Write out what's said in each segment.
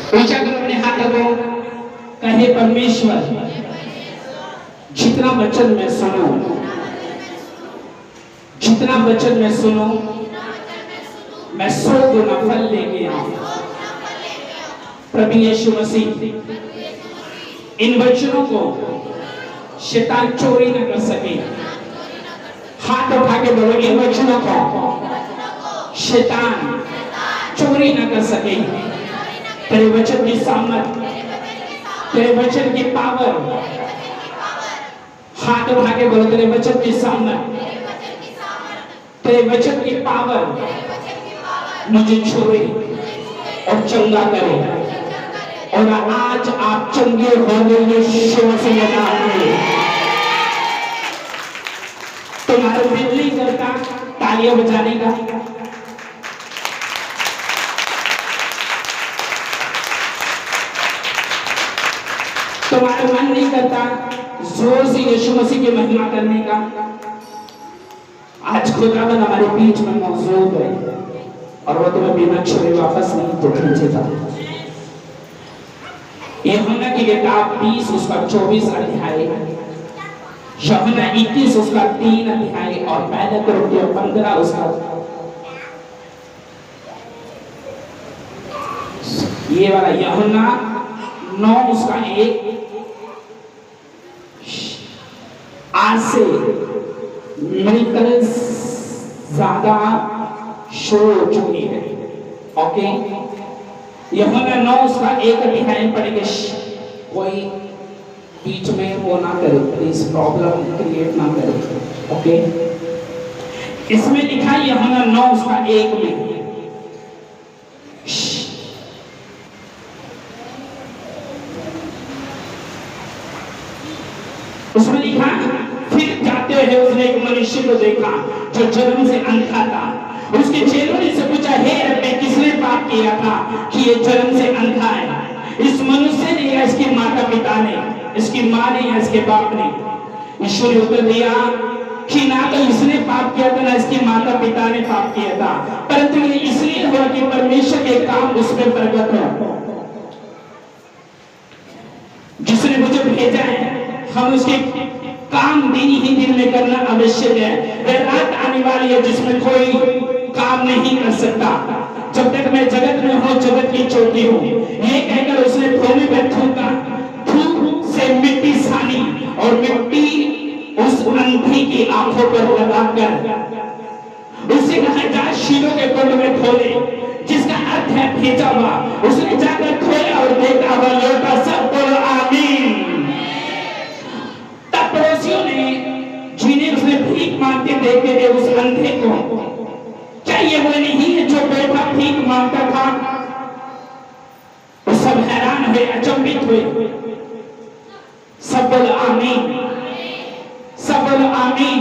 ऊंचा करो अपने हाथों को, कहे परमेश्वर जितना वचन मैं सुनो, जितना वचन मैं सुनो मैं 100 गुना फल लेके आऊं। प्रभु यीशु मसीह इन वचनों को शैतान चोरी न कर सके। हाथ उठा के बोलो, इन वचनों को शैतान चोरी न कर सके। तेरे वचन की सामर्थ, तेरे वचन की पावर, हाथ उठा के बोलो, तेरे वचन की सामर्थ, तेरे वचन की पावर मुझे छुए और चंगा करे। और आज आप चंगे हो गए यीशु मसीह के नाम में। तुम्हारा दिल नहीं करता तालियां बजाने का? तुम्हारा मन नहीं करता जोर से यीशु मसीह की महिमा करने का? आज खुदावन हमारे बीच में मौजूद है और वो तुम्हें बिना छुए वापस नहीं तो खींचेगा। यूहन्ना की किताब 20 उसका 24 अध्याय, यूहन्ना 21 उसका 3 अध्याय और पहला कुरिन्थियों 15 उसका ये वाला यूहन्ना 9 उसका 1 आज से मिलकर ज्यादा शुरू हो चुकी है। ओके, यूहन्ना 9 उसका 1 अध्याय पढ़ेंगे। कोई बीच में वो ना करे प्लीज, प्रॉब्लम क्रिएट ना करे। ओके, इसमें लिखा है यूहन्ना 9 उसका 1 में, उसमें लिखा, फिर जाते हुए उसने एक मनुष्य को देखा जो जन्म से अंधा था। उसके चेलों ने से पूछा, हे रब्बे, किसने पाप किया था कि ये जन्म से अंधा है? इस मनुष्य ने या इसके माता पिता ने, इसकी माँ ने या इसके बाप ने? यीशु ने उत्तर दिया कि ना तो इसने पाप किया था ना इसके माता पिता ने पाप किया था, परंतु ये इसलिए हुआ कि परमेश्वर के काम उस पर प्रकट हो। जिसने मुझे भेजा है हम उसके काम दिन ही दिन में करना आवश्यक है। वह रात आने वाली है जिसमें कोई काम नहीं कर सकता। जब तक मैं जगत में हूँ जगत की चोटी हूँ। ये कहकर उसने भूमि पर थूका, थूक से मिट्टी सानी और मिट्टी उस अंधी की आंखों पर लगाकर उससे कहा, जा शीलोह के कुंड में खोले, जिसका अर्थ है भेजा हुआ। उसने जाकर खोला और देखा हुआ लौटा। सब बोलो आमीन। तब पड़ोसियों ने जिन्हें उसने भीख मांगते देखे थे उस अंधे को, क्या ये वो नहीं है जो बैठा भीख मांगता था? वो सब हैरान हुए, अचंभित हुए। सब बोलो आमीन, सब बोलो आमीन।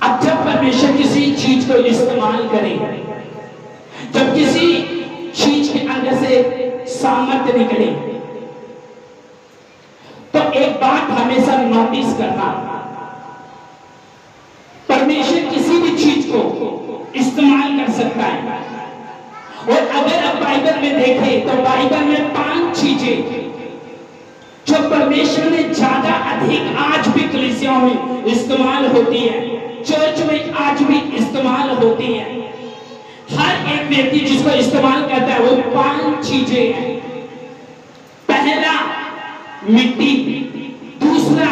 अब जब परमेश्वर किसी चीज को इस्तेमाल करे, जब किसी चीज के अंदर से सामर्थ्य निकले, तो एक बात हमेशा नोटिस करना, परमेश्वर किसी भी चीज को इस्तेमाल कर सकता है। और अगर आप बाइबल में देखें तो बाइबल में 5 चीजें जो परमेश्वर ने ज्यादा अधिक आज भी कलीसियाओं में इस्तेमाल होती है, चर्च में आज भी इस्तेमाल होती है। हर एक व्यक्ति जिसको इस्तेमाल करता है वो 5 चीजें हैं। पहला मिट्टी, दूसरा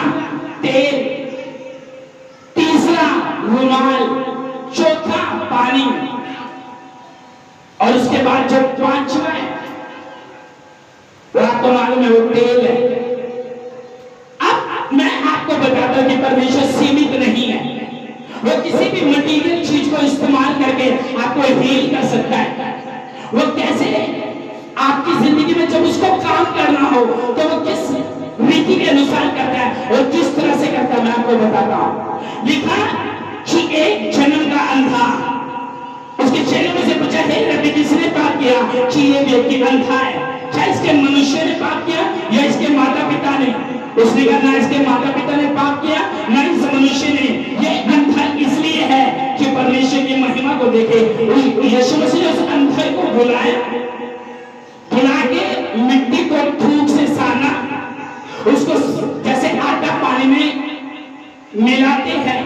तेल, तीसरा रुमाल, चौथा पानी और उसके बाद जो 5वां है वो आपको मालूम है वो तेल है। अब मैं आपको बताता हूं कि परमेश्वर सीमित नहीं है। वो किसी भी मटीरियल चीज को इस्तेमाल करके आपको हील कर सकता है। वो कैसे? आपकी जिंदगी में जब उसको काम करना हो तो वो किस रीति के अनुसार करता है और किस तरह से करता है, मैं आपको बताता हूं। लिखा कि एक जन्म का अंधा उसके चेलों में से पूछा, हे रब्बी, किसने पाप किया कि ये व्यक्ति अंधा है? क्या इसके मनुष्य ने पाप किया या इसके माता पिता ने? उसने कहा, ना इसके माता पिता ने पाप किया ना इस मनुष्य ने। ये अंधा इसलिए है कि परमेश्वर की महिमा को देखे। यीशु मसीह ने उस अंधा धुलाया, धुला के मिट्टी को थूक से साना, उसको जैसे आटा पानी में मिलाते हैं,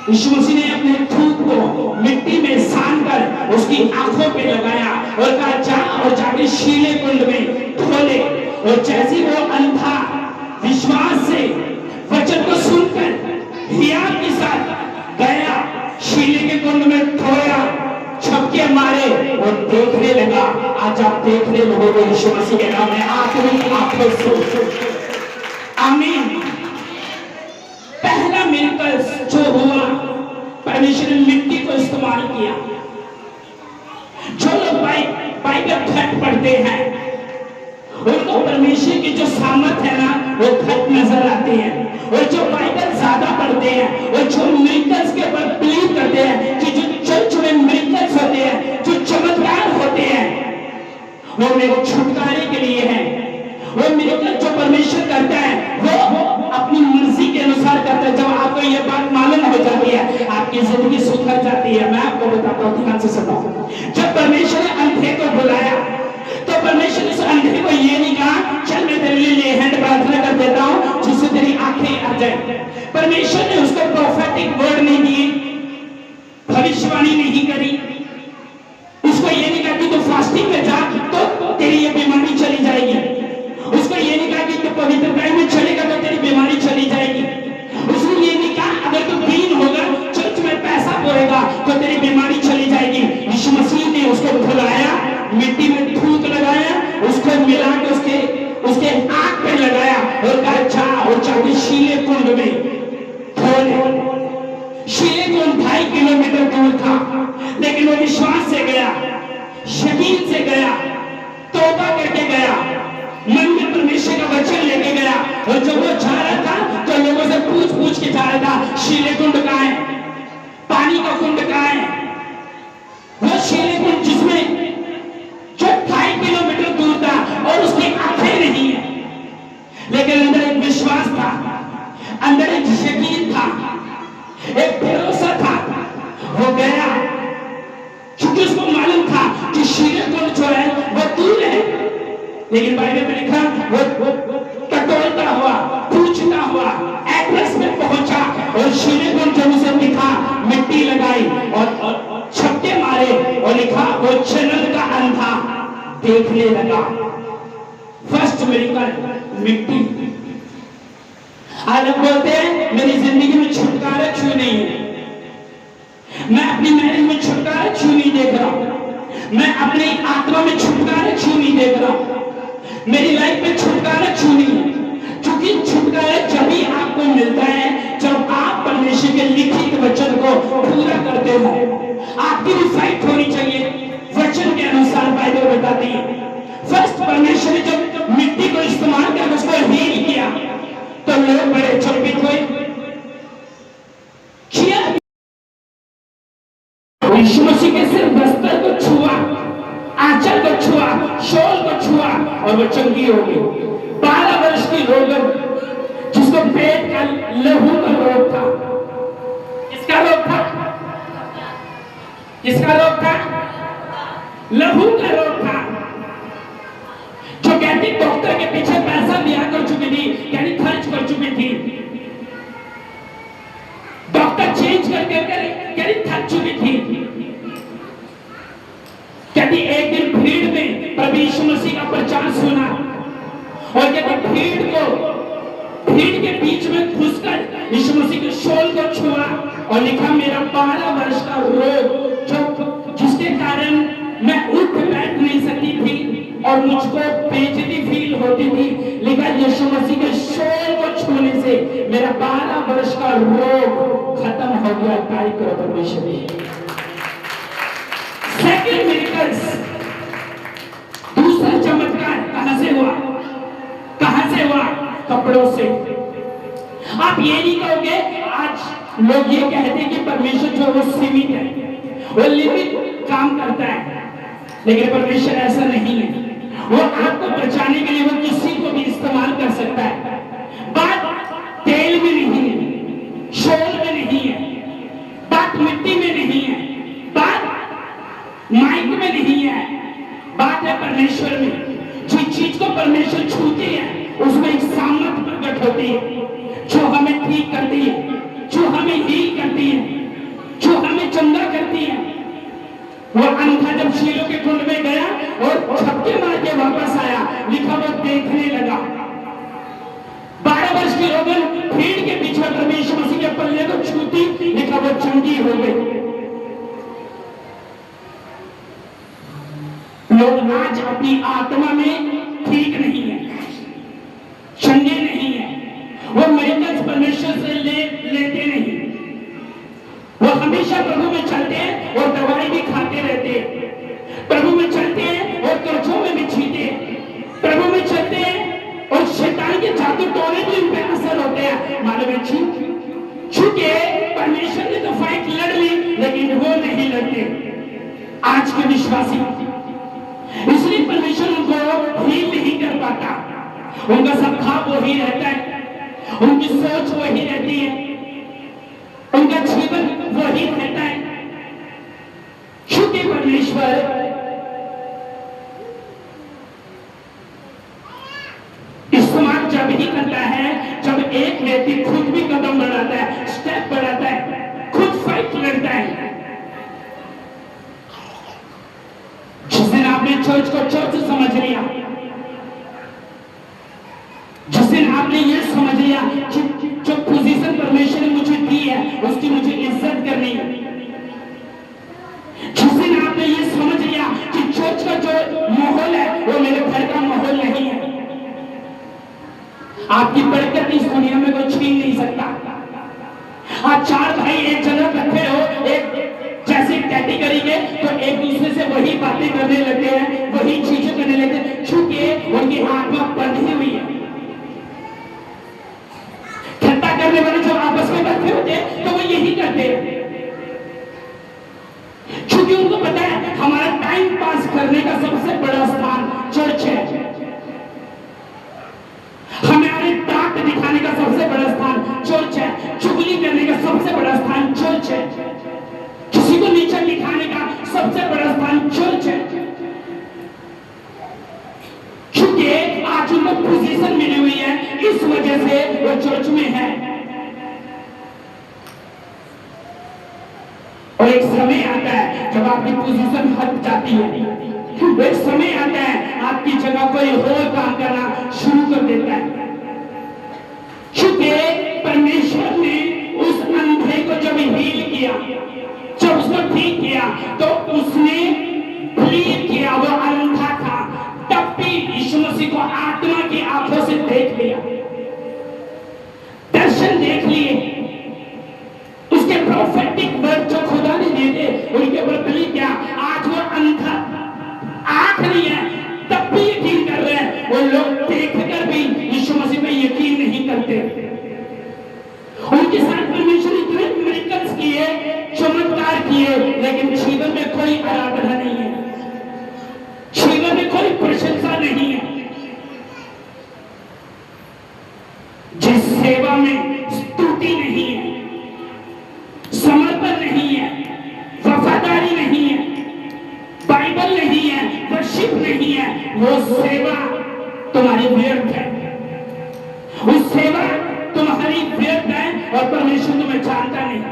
यीशु मसीह ने अपने थूक को मिट्टी में सान कर उसकी आंखों पे लगाया और कहा जा और जाके शीले कुंड में धोले। और जैसे वो अंधा विश्वास से वचन को सुनकर हियाव के साथ गया, शीले के कुंड में धोया, छपके मारे और देखने लगा। आज आप देखने लगोगे यीशु मसीह के नाम में आखिरी आंखों से। आमीन। पहला मिरेकल जो हुआ, परमेश्वर ने मिट्टी को इस्तेमाल किया। जो लोग बाइबल घट पढ़ते हैं उनको परमेश्वर की जो सामर्थ है ना वो घट नजर आती है। और जो बाइबल ज्यादा पढ़ते हैं और जो मिरेकल्स के ऊपर बिलीव करते हैं कि जो चर्च में मिरेकल्स होते हैं, जो चमत्कार होते हैं, वो मेरे छुटकारे के लिए है। वो मिरेकल जो परमेश्वर करता है वो अपनी मर्जी के अनुसार करता है। जब आपको ये बात मालूम हो जाती है आपकी जिंदगी सुधर जाती है। मैं आपको बताता हूँ, ध्यान से सुनो। जब परमेश्वर ने अंधे को बुलाया तो परमेश्वर ने उस अंधे को ये नहीं कहा चल मैं तेरे लिए हैंड प्रार्थना कर देता हूँ जिससे तेरी आंखें आ जाए। परमेश्वर ने उसको प्रोफेटिक वर्ड नहीं दिए, भविष्यवाणी नहीं करी, उसको ये नहीं कहा कि तू फास्टिंग में जा तो तेरी ये बीमारी चली जाएगी, उसको ये नहीं कहा कि तू पवित्रता में चलेगा तो तेरी बीमारी चली जाएगी, उसने ये नहीं कहा अगर तू दीन होगा चर्च में पैसा बोएगा तो तेरी बीमारी चली जाएगी। यीशु मसीह ने उसको धुलाया, मिट्टी में थूक लगाया, उसको मिला के उसके आंख पे लगाया और कहा जा और जाके शीले कुंड में धोले। शीले कुंड 2.5 किलोमीटर दूर था, लेकिन वो विश्वास से गया, यकीन से गया, तौबा करके गया, मन में परमेश्वर का वचन लेके गया। और जब वो जा रहा था तो लोगों से पूछ के जा रहा था शीले कुंड कहाँ है, पानी का कुंड कहाँ है। वो शीले कुंड जिसमें जो 2.5 किलोमीटर दूर था और उसकी आंखें नहीं है, लेकिन अंदर एक विश्वास था, अंदर एक यकीन था, एक भरोसा था। वो गया क्योंकि उसको मालूम था कि शीले कुंड जो है वो दूर है, लेकिन बाइबल में लिखा वो टटोलता हुआ, पूछता हुआ एड्रेस में पहुंचा और शीले कुंड जब उसे दिखा मिट्टी लगाई और छक्के मारे और लिखा वो चैनल का अंधा देखने लगा। फर्स्ट मिरेकल मिट्टी। आज हम बोलते हैं मेरी जिंदगी में छुटकारा क्यों नहीं है, मैं अपनी मैरिज में छुटकारा क्यों नहीं देख रहा, मैं अपनी आत्मा में छुटकारा क्यों नहीं देख रहा, मेरी लाइफ में छुटकारा क्यों नहीं है। क्योंकि छुटकारा जब ही आपको मिलता है जब आप परमेश्वर के लिखित वचन को पूरा करते हो। आपकी भी फाइट होनी चाहिए वचन के अनुसार। बाइबल बताती है फर्स्ट परमेश्वर ने जब मिट्टी को इस्तेमाल कर उसको हील किया तो लोग बड़े चकित हुए। यीशु मसीह के सिर्फ बस्तर को छुआ, आंचल को छुआ, शॉल को छुआ और वो चंगी हो गई। 12 वर्ष की रोगन जिसको पेट का लहू का रोग था, किसका रोग था, किसका रोग था, लहू का रोग था। जो कहती डॉक्टर के पीछे पैसा दिया कर चुकी थी, यानी खर्च कर चुकी थी, डॉक्टर चेंज करके कहती थक चुकी थी। कहती एक दिन भीड़ में प्रभु यीशु मसीह का प्रचार सुना और कहती भीड़ के बीच में घुसकर यीशु मसीह के शॉल को छुआ और लिखा मेरा 12 वर्ष का रोग जिसके कारण मैं उठ बैठ नहीं सकती थी और मुझको बेइज्जती फील होती थी, लेकिन यीशु मसीह के शॉल को छूने से मेरा 12 वर्ष का रोग खत्म हो गया। तारीफ करो परमेश्वर। सेकंड मिरेकल्स, दूसरा चमत्कार कहां से हुआ, कहां से हुआ, कपड़ों से। आप ये नहीं कहोगे, आज लोग ये कहते हैं कि परमेश्वर जो वो सीमित है, वो लिमिट काम करता है, लेकिन परमेश्वर ऐसा नहीं है। वो आपको बचाने के लिए वो किसी को भी इस्तेमाल कर सकता है। बात तेल में नहीं है, शोल में नहीं है, बात मिट्टी में नहीं है, बात माइक में नहीं है, बात है परमेश्वर में। जिस चीज को परमेश्वर छूते हैं उसमें एक सामर्थ प्रकट होती है जो हमें ठीक करती है, जो हमें हील करती है, जो हमें चंगा करती है। वो अंधा जब शीलों के कुंड में गया और छक्के मार के वापस आया, लिखा वो देखने लगा। 12 वर्ष की रोगन भीड़ के पीछे परमेश्वर मसीह के पल्ले को छूती, लिखा वो चंगी हो गई। लोग आज अपनी आत्मा में ठीक नहीं है, चंगे नहीं है। वो मेडिकल्स परमेश्वर से लेते नहीं, वो हमेशा प्रभु में चलते हैं और दवाई भी खाते रहते हैं। प्रभु में चलते हैं और कर्जों में भी जीते हैं। प्रभु में चलते हैं और शैतान के जादू टोने भी उन पर असर होते हैं। मालूम है चूंकि परमेश्वर ने तो फाइट लड़ ली, लेकिन वो नहीं लड़ते आज के विश्वासी, इसलिए परमेश्वर उनको हील नहीं कर पाता। उनका सब भाव वही रहता है, उनकी सोच वही रहती है, उनका जीवन वही रहता है। क्योंकि परमेश्वर इस्तेमाल जब ही करता है जब एक व्यक्ति खुद भी कदम बढ़ाता है, स्टेप बढ़ाता है, खुद फाइट लड़ता है। जिस दिन आपने चर्च को चर्च समझ लिया, जिस दिन आपने ये समझ लिया कि जो पोजीशन परमेश्वर ने मुझे दी है उसकी मुझे इज्जत करनी है, जिस दिन आपने ये समझ लिया कि चर्च का जो माहौल है वो मेरे घर का माहौल नहीं है, आपकी बरकत इस दुनिया में कोई छीन नहीं सकता। आज 4 भाई एक जगह इकट्ठे हो, एक जैसे कैटेगरी के, तो एक दूसरे से वही बातें करने लगते हैं, वही चीजें करने लगते हैं, क्योंकि उनकी आत्मा बंधी हुई है। ठट्टा करने वाले जो आपस में बैठे होते हैं तो वो यही करते हैं, क्योंकि उनको पता है हमारा टाइम पास करने का सबसे बड़ा स्थान चर्च है, हमारे दांत दिखाने का सबसे बड़ा स्थान चर्च है, चुगली करने का सबसे बड़ा स्थान चर्च है, किसी को नीचा दिखाने का सबसे बड़ा स्थान चर्च है। क्योंकि आज उनको पोजीशन मिली हुई है, इस वजह से वो चर्च में है। और एक समय आता है जब आपकी पोजीशन हट जाती है, एक समय आता है आपकी जगह कोई और काम करना शुरू कर देता है। क्योंकि परमेश्वर ने उस अंधे को जब हील किया, जब उसको ठीक किया, तो उसने बिलीव किया, वो अंधा था, तब भी यीशु मसीह को आत्मा की आंखों से देख लिया, दर्शन देख लिए, उसके प्रोफेटिक वर्ड जो खुदा ने दिए थे उनके ऊपर बिलीव किया। आज वो अंधा आंख नहीं है तब भी यकीन कर रहे हैं, वो लोग देखकर भी यीशु मसीह पे यकीन नहीं करते। उनके साथ परमेश्वर ने इतने मिरेकल्स किए, चमत्कार किए, लेकिन जीवन में कोई आराधना नहीं है, जीवन में कोई प्रशंसा नहीं है। जिस सेवा में स्तुति नहीं है, समर्पण नहीं है, वफादारी नहीं है, बाइबल नहीं है, वर्शिप नहीं है, वो सेवा तुम्हारी व्यर्थ है, उस सेवा तुम्हारी व्यर्थ है और परमेश्वर तुम्हें जानता नहीं।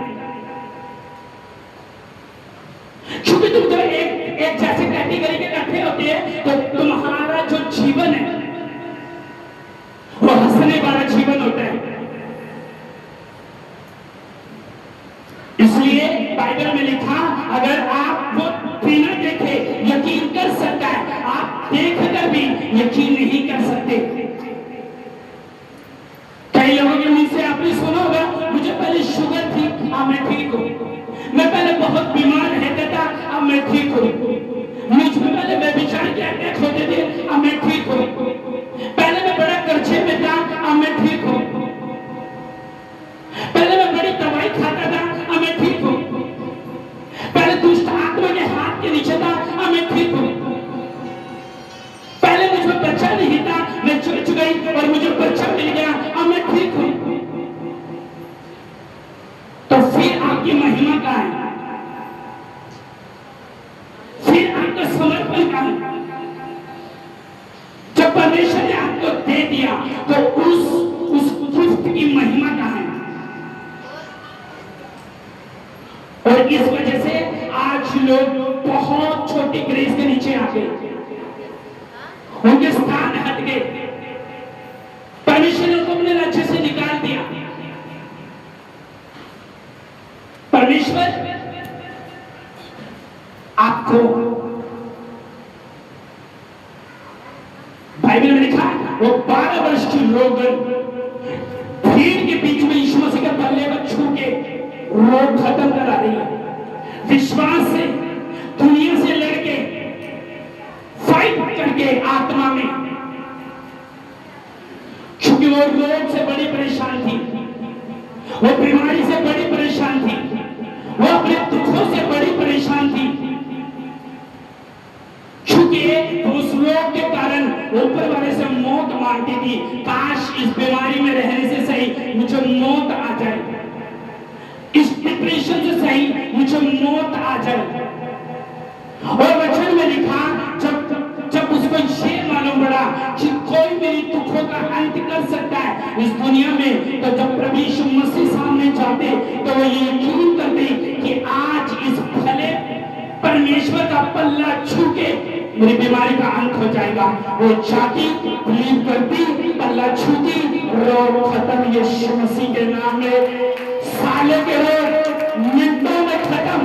क्योंकि तुम जब एक जैसे कैटेगरी के इकट्ठे होते हैं तो तुम्हारा जो जीवन है वो हंसने वाला जीवन होता है। इसलिए बाइबल में लिखा, अगर आप वो बिना देखे यकीन कर सकता है, आप देखकर भी यकीन नहीं कर सकते। कई लोगों के मुंह से आपने सुना होगा, मुझे पहले शुगर थी, अब मैं ठीक हूं, मैं पहले बहुत बीमार रहता था, अब मैं ठीक हूं, मुझ में पहले व्यभिचार के अटैक होते थे, अब मैं ठीक हूं, पहले मैं बड़ा कर्जे में था, अब मैं ठीक हूं, पहले मैं बड़ी दवाई खाता था, अब मैं ठीक हूं, पहले दुष्ट आत्मा के हाथ के नीचे था, अब मैं ठीक हूं, पहले मुझे बच्चा नहीं था, मैं चुच गई और मुझे बच्चा मिल गया, अब मैं ठीक हूं। तो फिर आपकी महिमा का है, फिर आपका समर्पण का है, तो उस गिफ्ट की महिमा कहाँ है? और इस वजह से आज लोग बहुत छोटी ग्रेस के नीचे आ गए, उनके स्थान हट गए, परमेश्वर ने उनको अपने राज्य से निकाल दिया। परमेश्वर आपको, बाइबल में लिखा वो 12 वर्ष की रोगन भीड़ के बीच में यीशु मसीह के पल्ले पर छू के रोग खत्म करा रही है। विश्वास से, दुनिया से लड़के, फाइट करके आत्मा में, क्योंकि वो रोग से बड़ी परेशान थी, वो बीमारी से बड़ी परेशान थी, वो अपने दुखों से बड़ी परेशान थी, क्योंकि उस रोग के कारण ऊपर वाले से मौत मांगती थी। काश इस बीमारी में रहने से सही मुझे मौत आ जाए, इस डिप्रेशन से सही मुझे मौत आ जाए। और वचन में लिखा जब उसको ये मालूम पड़ा कि कोई मेरी दुखों का अंत कर सकता है इस दुनिया में, तो जब प्रभु यीशु मसीह सामने जाते तो वो ये यकीन करते कि आज इस भले परमेश्वर का पल्ला छू के मेरी बीमारी का अंत हो जाएगा। वो जाती, बिलीव करती, पल्ला छूती, रोग खत्म यीशु मसीह के नाम में। सालों के रोग मिनटों में खत्म।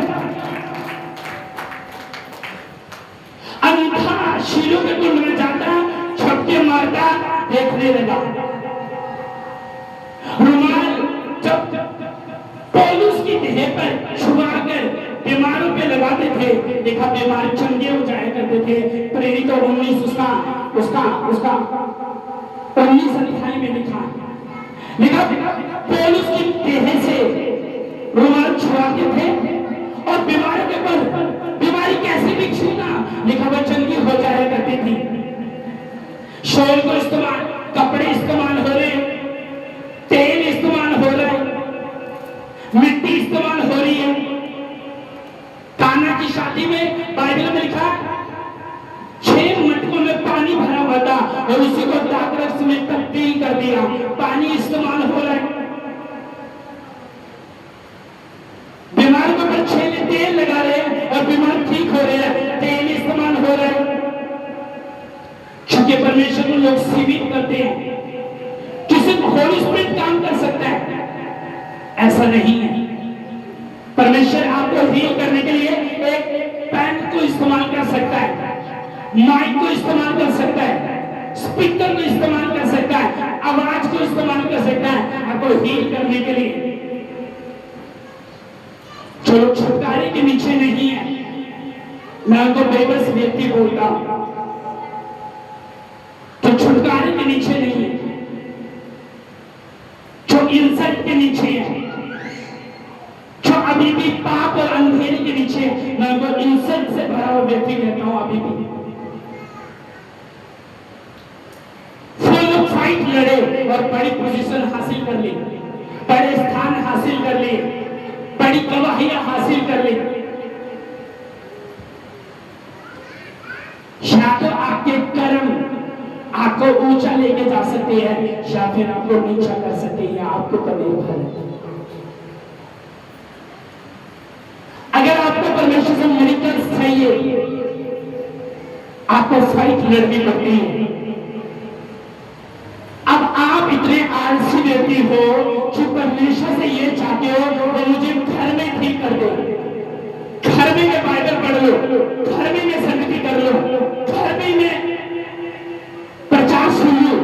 अंधा शीलों के कुंड में जाता, छपके मारता, देखने लगा। रुमाल जब पौलुस की देह पर छुआकर बीमारों पे लगाते थे, देखा बीमार चंगे हो जाया करते थे। प्रेरित 19 उसका 19 अध्याय में लिखा पौलुस की देह से रुमाल छुआते थे और बीमारों के पर बीमारी कैसे भी छूना, लिखा वह चंगी हो जाया करती थी। शॉल को इस्तेमाल, कपड़े इस्तेमाल हो रहे, तेल इस्तेमाल हो रहा है, मिट्टी इस्तेमाल हो रही है। काना की शादी में बाइबल में लिखा 6 मटकों में पानी भरा हुआ था और उसी को दाखरस में तब्दील कर दिया। पानी इस्तेमाल हो रहा है। बीमार को पर छेले तेल लगा रहे हैं और बीमार ठीक हो रहे हैं, तेल इस्तेमाल हो रहा है। क्योंकि परमेश्वर को लोग सीमित करते हैं कि सिर्फ होली स्पिरिट काम कर सकता है, ऐसा नहीं है। परमेश्वर आपको हील करने के लिए एक पेन को इस्तेमाल कर सकता है, माइक को इस्तेमाल कर सकता है, स्पीकर को इस्तेमाल कर सकता है, आवाज को इस्तेमाल कर सकता है आपको हील करने के लिए। जो छुटकारे के नीचे नहीं है, मैं उनको बेबस व्यक्ति बोलता हूं, जो छुटकारे के नीचे नहीं है, जो इंसल्ट के नीचे है, जो अभी भी पाप और अंधेरे के नीचे, मैं उनको इंसल्ट से भरा हुआ व्यक्ति कहता हूं। अभी भी फुल फाइट लड़े और बड़ी पोजीशन हासिल कर ली, बड़े स्थान हासिल कर लिए, बड़ी गवाहियां हासिल कर ली। या तो आपके कर्म आपको ऊंचा लेके जा सकते हैं या फिर आपको नीचा कर सकते हैं, आपको पर निर्भर है। अगर आपको परमेश्वर से मिरेकल्स चाहिए, आपको फाइट लड़नी पड़ती है। अब आप इतने आलसी व्यक्ति हो कि परमेश्वर से ये चाहते हो कि मुझे घर में ठीक कर दो, घर में मैं बाइबल पढ़ लो, घर में मैं संगति कर लो, घर में मैं प्रचार सुन लो,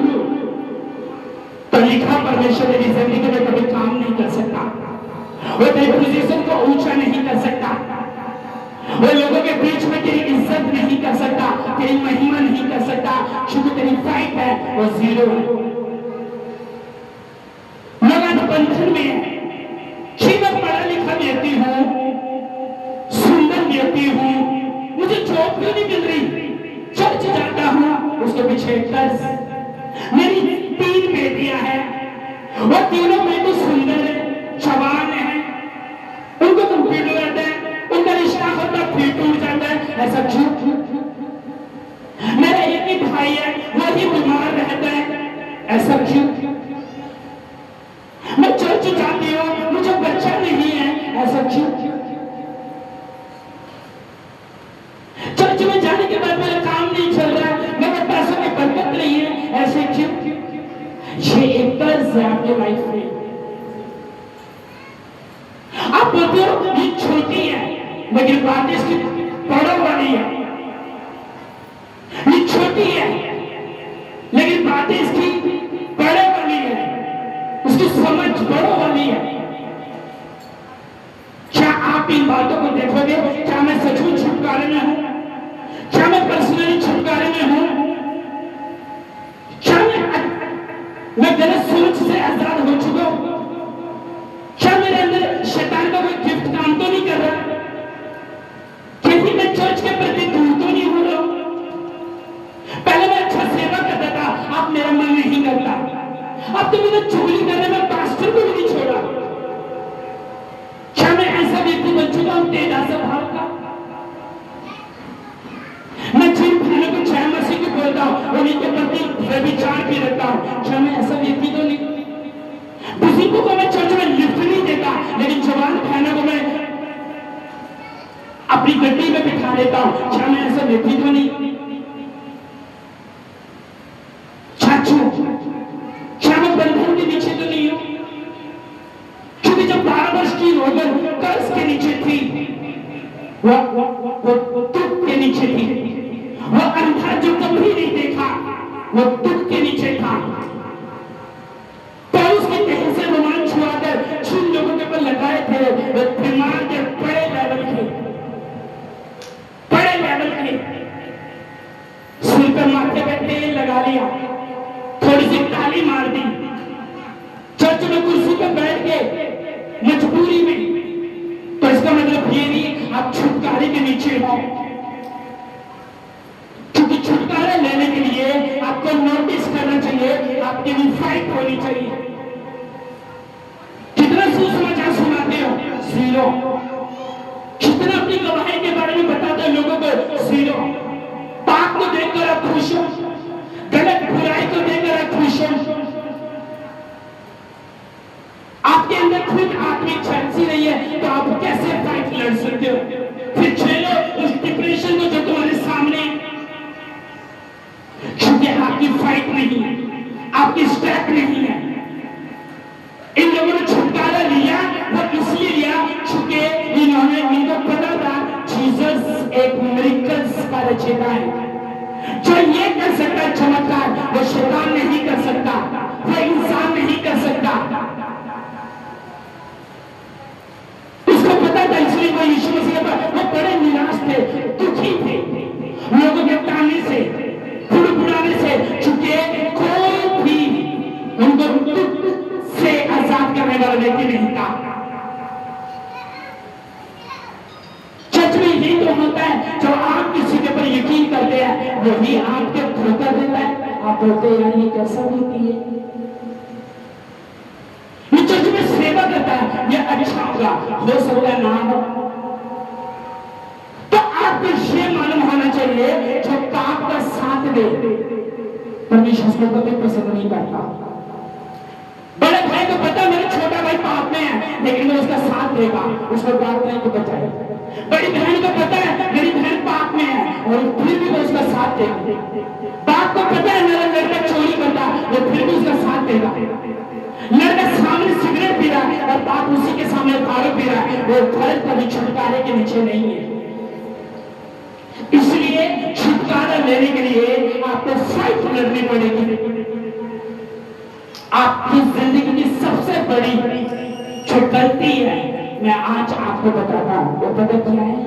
तो लिखा परमेश्वर तेरी जिंदगी में कभी काम नहीं कर सकता। वो तेरी पोजीशन को ऊंचा नहीं कर सकता, वो लोगों के बीच में तेरी इज्जत नहीं कर सकता, तेरी महिमा नहीं कर सकता, क्योंकि तेरी फाइट है वो जीरो है। बंधन में कि मैं पढ़ा लिखा व्यक्ति हूं, सुंदर व्यक्ति हूं, मुझे जॉब क्यों नहीं मिल रही, चर्च जाता हूं उसके पीछे कर्ज, मेरी 3 बेटियां हैं, वो तीनों बेटी सुंदर है, जवान है, उनको कंप्यूटर आता है, उनका रिश्ता होता फिर टूट जाता है, ऐसा क्यों? मेरा एक ही भाई है, वो ही बीमार रहता है, ऐसा ऐसा क्यों? मैं चर्च जाती हूँ, मुझे बच्चा नहीं है, ऐसा क्यों? चर्च में जाने के बाद मेरा काम नहीं चल रहा है, मेरे पैसों की बरकत नहीं है, ऐसे क्यों? ये एक कर्ज है आपके लाइफ में। आप बोलते हो ये छोटी है, लेकिन बात इसकी बड़ों वाली है। ये छोटी है, लेकिन बात इसकी बड़े वाली है, उसकी समझ बड़ों वाली है। क्या आप इन बातों को देखोगे? क्या मैं सचमुच छुटकारे में हूं? क्या मैं पर्सनली छुटकारे में हूं? क्या मैं गलत सोच से आजाद हो चुका हूं? क्या मेरे अंदर शैतान का कोई गिफ्ट काम तो नहीं कर रहा? क्योंकि मैं चर्च के प्रति दूर तो नहीं हो रहा? पहले मैं अच्छा सेवा करता था, अब मेरा मन नहीं करता। अब तो मैंने चुगली करने में पास्टर को भी नहीं छोड़ा। क्या मैं ऐसा व्यक्ति बन चुका हूं तेजा स्वभाव का? मैं जिन भाइयों को जय मसीह की बोलता हूं, उन्हीं के प्रति व्यभिचार भी रखता हूं। क्या मैं ऐसा व्यक्ति तो नहीं? बुजुर्गों को मैं चर्च में लिफ्ट नहीं देता, लेकिन जवान बहनों को मैं अपनी गड्डी में बिठा देता हूं। क्या मैं ऐसा व्यक्ति तो नहीं? चाचू, क्या मैं बंधन के नीचे तो नहीं हूं? क्योंकि जब 12 वर्ष की रोगन कर्ज के नीचे थी, वो दुख के नीचे थी। वो अंधा जो कभी नहीं देखा, वो दुख के नीचे था। तो उसके कहीं से रोमांच हुआ कर जिन लोगों के ऊपर लगाए थे, वो बीमार के बड़े लेवल के सिर पर माथे पे तेल लगा लिया, थोड़ी सी ताली मार दी, चर्च में कुर्सी पर बैठ के मजबूरी में। तो इसका मतलब ये नहीं आप छुटकारे के नीचे हो, क्योंकि छुटकारा लेने के लिए आपको नोटिस करना चाहिए, आपकी भी फाइट होनी चाहिए। कितना सुसमाचार सुनाते हो? जीरो। कितना अपनी गवाही के बारे में बताते हो लोगों को? जीरो। पाप को देखकर आप खुश हो, गलत बुराई को देखकर आप खुश हो। आपके अंदर खुद आत्मिक शक्ति नहीं है, तो आप कैसे फाइट लड़ सकते हो? फिर झेलो उस डिप्रेशन को जो तुम्हारे सामने, क्योंकि आपकी फाइट नहीं है, आपकी स्टेप नहीं है। इन लोगों ने छुटकारा लिया, वो इसलिए लिया क्योंकि इन्होंने, इनको पता था जीसस एक मिरेकल्स का रचयिता है। जो ये कर सकता है चमत्कार, वो शैतान नहीं कर सकता, वो इंसान नहीं कर सकता। उसको पता था, इसलिए वो यीशु मसीह पर वो बड़े निराश थे, दुखी थे लोगों के ताने से, बुड़बुड़ाने से, चूंकि कोई भी उनको दुख से आजाद करने वाला व्यक्ति नहीं था। चर्च में यही तो होता है, जब आप किसी के ऊपर यकीन करते हैं, वही आपके धोखा देता है। आप बोलते हैं यार ये कैसा व्यक्ति है, ये चर्च में सेवा करता है, ये अच्छा होगा, हो सकता है ना हो। तो आपको ये मालूम होना चाहिए, जो पाप का साथ दे परमेश्वर उसको कभी पसंद नहीं करता। बड़े भाई को पता मेरा छोटा भाई पाप में है, लेकिन वो उसका साथ देगा, उसको बात नहीं को बचाएगा। बड़ी बहन को पता है मेरी बहन पाप में है, और फिर भी वो उसका साथ देगा। बाप को पता है मेरा लड़का चोरी करता है, वो फिर भी उसका साथ देगा। लड़का सामने सिगरेट पी रहा है और बाप उसी के सामने दारू पी रहा है, वो घर कभी छुटकारे के नीचे नहीं है। इसलिए छुटकारा लेने के लिए आपको फाइट लड़नी पड़ेगी। आपकी जिंदगी की सबसे बड़ी जो गलती है, मैं आज आपको बताता हूं, वो पता क्या है?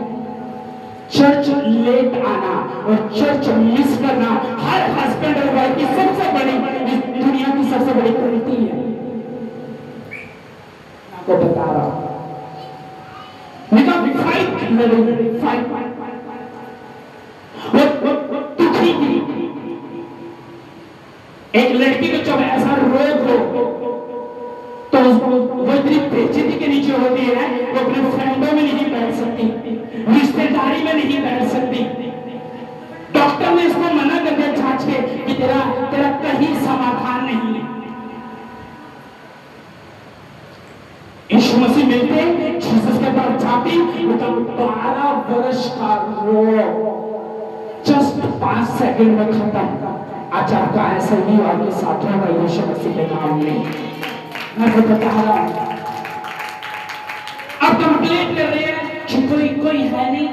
चर्च लेट आना और चर्च मिस करना हर हस्बैंड और वाइफ की सबसे बड़ी, इस दुनिया की सबसे बड़ी गलती है। आपको बता रहा हूं, फाइट लड़ो, फाइट। वो दुखी थी, एक लड़की को जब ऐसा रोग हो तो वो इतनी बेइज्जती के नीचे होती है, वो अपने फ्रेंडों में नहीं बैठ सकती, रिश्तेदारी में नहीं बैठ सकती। डॉक्टर ने इसको मना कर दिया जांच के कि तेरा कहीं समाधान नहीं है। मिलते, जीसस के पास जाती, उनका 12 वर्ष का रोग जस्ट 5 सेकंड में खत्म। आज आपका ऐसा ही आपके साथ होगा यीशु मसीह के नाम में। मैं तो बता रहा हूं, आप कंप्लेंट कर रहे हैं कि कोई है नहीं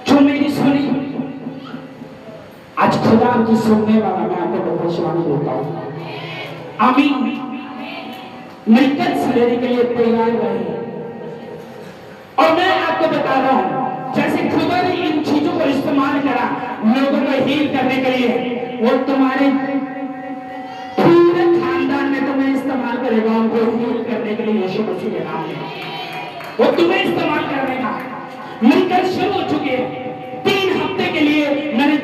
जो मेरी सुनी। आज खुदा की सुनने वाला मैं आपको भविष्यवाणी देता हूं। आमीन। मिलकत लेने के लिए तैयार रहे। और मैं आपको बता रहा हूं, जैसे खुदा ने इन चीजों को इस्तेमाल करा लोगों को हील करने के लिए, वो तुम्हारे पूरे खानदान में तुम्हें इस्तेमाल करेगा उनको हील करने के लिए यीशु मसीह के नाम में। वो तुम्हें इस्तेमाल करेगा। मिलकर शुरू हो चुके हैं। 3 हफ्ते के लिए मैंने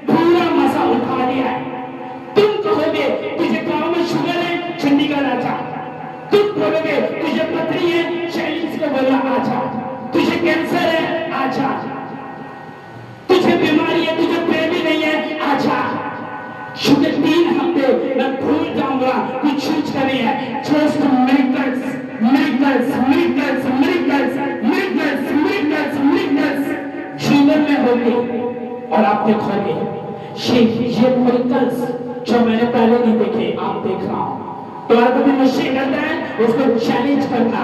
पूरा मजा उठा लिया है। तुम कहोगे तुझे गांव में शुगर है, चंडीगढ़ आजा। तुम बोलोगे तुझे पथरी है, चाइनीज को बोला आजा। तुझे कैंसर है, आजा। तुझे बीमारी है, तुझे प्रेमी नहीं है, आजा। शुगर 3 हफ्ते मैं भूल जाऊंगा कुछ चीज करनी है। Just miracles, miracles, miracles, miracles, miracles, miracles, miracles जीवन में होंगे और आप देखोगे ये मिरेकल्स जो मैंने पहले नहीं देखे, आप देख रहा हूं। तुम्हारा कभी नशे करता है, उसको चैलेंज करना।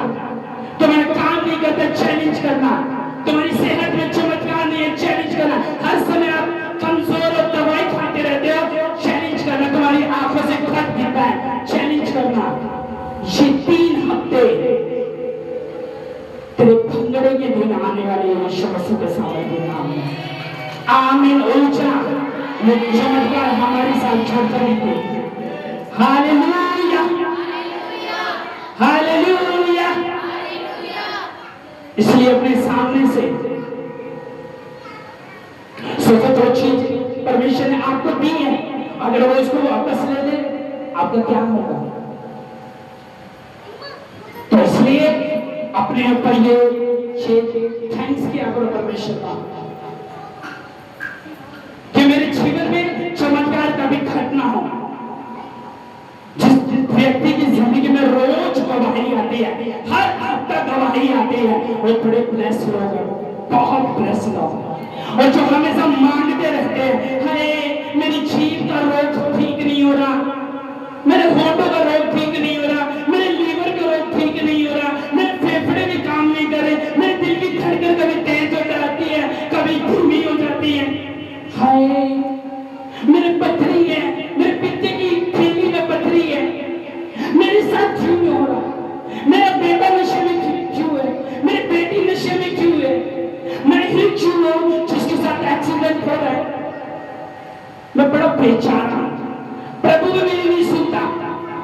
तुम्हारा काम नहीं करता, चैलेंज करना। तुम्हारी सेहत में चमत्कार नहीं है, चैलेंज करना। हर समय आप कमजोर और दवाई खाते रहते हो, चैलेंज करना। तुम्हारी आंखों से खत गिरता है, चैलेंज करना। ये 3 हफ्ते तेरे भंगड़े के दिन आने वाले यीशु मसीह के सामने के नाम में। आमीन। ऊंचा ये चमत्कार हमारे साथ छोड़ता नहीं। Hallelujah, hallelujah. इसलिए अपने सामने से सोचो जो चीज परमेश्वर ने आपको दी है, अगर वो इसको वापस ले ले, आपका क्या होगा? तो इसलिए अपने ऊपर ये थैंक्स किया करो परमेश्वर का कि मेरे जीवन में चमत्कार कभी घटना हो। जिस व्यक्ति की जिंदगी में रोज गवाही आती है, हर हफ्ता गवाही आती है, वो बड़े ब्लेस लोग हैं, बहुत ब्लेस लोग। और जो हमेशा मांगते रहते हैं, अरे मेरी जीभ का रोग ठीक नहीं हो रहा, मेरे होठों का रोग ठीक नहीं हो रहा, मेरे लीवर का रोग ठीक नहीं हो रहा, मेरे फेफड़े भी काम नहीं कर रहे, मेरे दिल की धड़कन कभी तेज हो जाती है, कभी धीमी हो जाती है। हाय मेरे पथरी है, मेरे पित्ते की थैली में पथरी है, मेरे साथ क्यों नहीं हो रहा? मेरा बेटा नशे में क्यों है? मेरी बेटी नशे में क्यों है? मैं ही क्यों हूं जिसके साथ एक्सीडेंट हो रहा है? मैं बड़ा बेचारा हूं, प्रभु भी मेरी नहीं सुनता।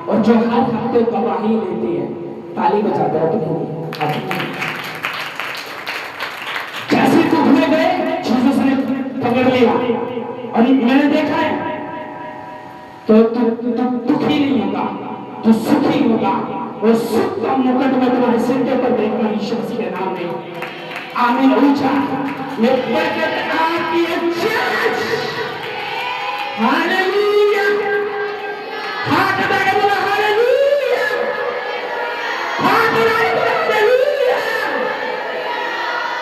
और जो हर हफ्ते गवाही लेती है, ताली बजाता है तुम्हें। जैसे दुख में गए, जीसस ने पकड़ लिया। और मैंने देखा है तो दुखी नहीं होगा, तो सुखी होगा। वो सुख का मुकुट में तुम्हारे सिर के ऊपर देखना यीशु मसीह के नाम में। आमीन। ऊंचा ये बरकत आपकी है। हालेलुया। हाथ उठा के बोलो हालेलुया, हाथ उठा के बोलो हालेलुया।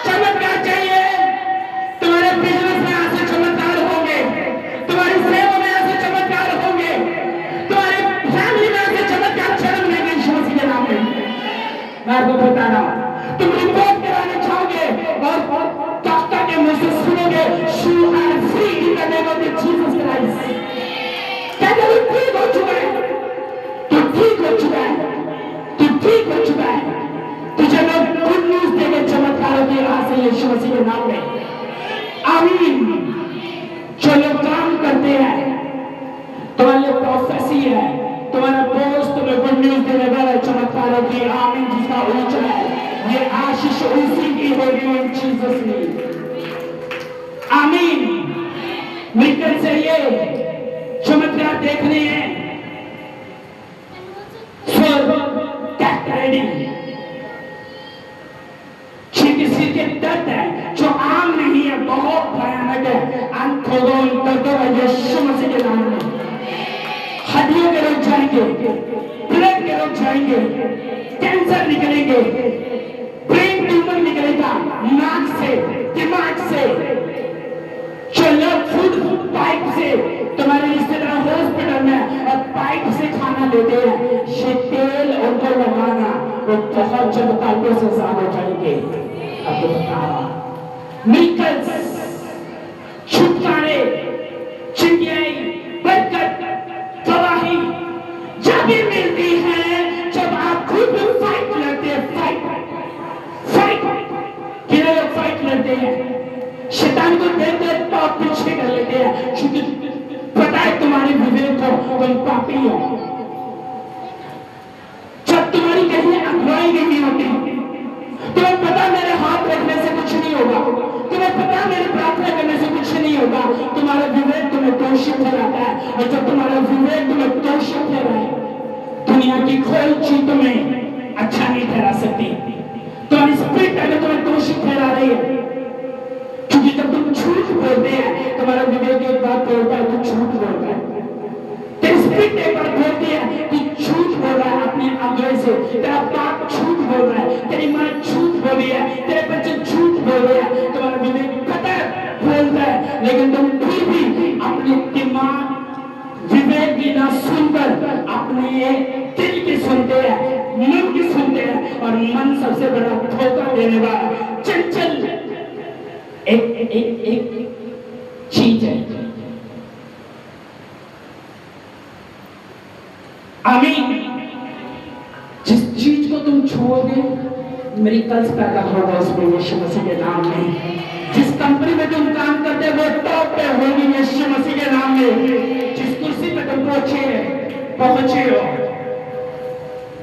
चमत्कार चाहिए तुम्हारे बिजनेस में, ऐसे चमत्कार होंगे। तुम्हारी सेवा में ऐसे चमत्कार होंगे। तुम्हारी फैमिली में ऐसे चमत्कार जन्म लेंगे यीशु मसीह के नाम में। मैं आपको बता रहा हूं, तुम रिपोर्ट कराने चाहोगे और डॉक्टर के मुंह से सुनोगे you are free in the name of Jesus Christ. कहते हो ठीक हो चुका है, तू ठीक हो चुका है, तू ठीक हो चुका है। तुझे लोग गुड न्यूज देंगे चमत्कारों की राह से यीशु मसीह के नाम में। आमीन। जो लोग काम करते हैं, तुम्हारे प्रोफेसी है, तुम्हारा बॉस तुम्हें गुड न्यूज देने वाला चमत्कारों की। आमीन। जिसका ऊंचा है, ये आशीष उसी की होगी इन जीसस नेम। आमीन। मिलकर से ये चमत्कार देखने हैं। किसी के दर्द है जो आम नहीं है, बहुत भयानक है। दर्दों का यीशु मसीह के नाम में हड्डियों के रोग जाएंगे, ब्लड के रोग जाएंगे, कैंसर निकलेंगे, ब्रेन ट्यूमर निकलेगा, नाक से, दिमाग से, जो लोग फूड पाइप से, तुम्हारे रिश्तेदार हॉस्पिटल में और पाइप से खाना लेते हैं, ये तेल उनको लगाना, वो बहुत जल्द पाइपों से साफ हो जाएंगे। अब तो बता रहा मिलकर छुटकारे, चिंगाई, बरकत, गवाही जब भी मिलती है जब आप खुद फाइट लड़ते हैं। फाइट कितने लोग फाइट लड़ते हैं, शैतान को देख देख तो आप पीछे कर लेते हैं, क्योंकि पता है तुम्हारे विवेक को तुम पापी हो। जब तुम्हारी कहीं अगुवाई नहीं होती, तुम्हें पता मेरे हाथ रखने से कुछ नहीं होगा, तुम्हें पता मेरे प्रार्थना करने से कुछ नहीं होगा, तुम्हारा विवेक तुम्हें दोषी ठहराता है। और जब तुम्हारा विवेक तुम्हें दोषी ठहराए, दुनिया की कोई चीज तुम्हें अच्छा नहीं ठहरा सकती। तुम्हारी स्पिरिट अगर तुम्हें दोषी ठहरा रही है, क्योंकि जब तुम झूठ बोलते हैं, तुम्हारा विवेक एक बात बोलता है, तू झूठ बोलता है। तेरी स्पिरिट एक बार बोलती है कि झूठ बोल रहा है अपने अगले से, तेरा बाप झूठ बोल रहा है, तेरी माँ झूठ बोल रही है, तेरे बच्चे झूठ बोल रहे हैं। तुम्हारा विवेक पता बोलता है, लेकिन तुम फिर भी अपने दिमाग विवेक की ना सुनकर अपने दिल की सुनते हैं, मन की सुनते हैं। और मन सबसे बड़ा धोखा देने वाला चंचल एक चीज है। आमीन। जिस चीज को तुम छोड़ोगे, मिरेकल्स पैदा होगा उसमें, यीशु मसीह के नाम में। जिस कंपनी में तुम काम करते हो वो टॉप पे होगी यीशु मसीह के नाम में। जिस कुर्सी पे तुम पहुंचे हो,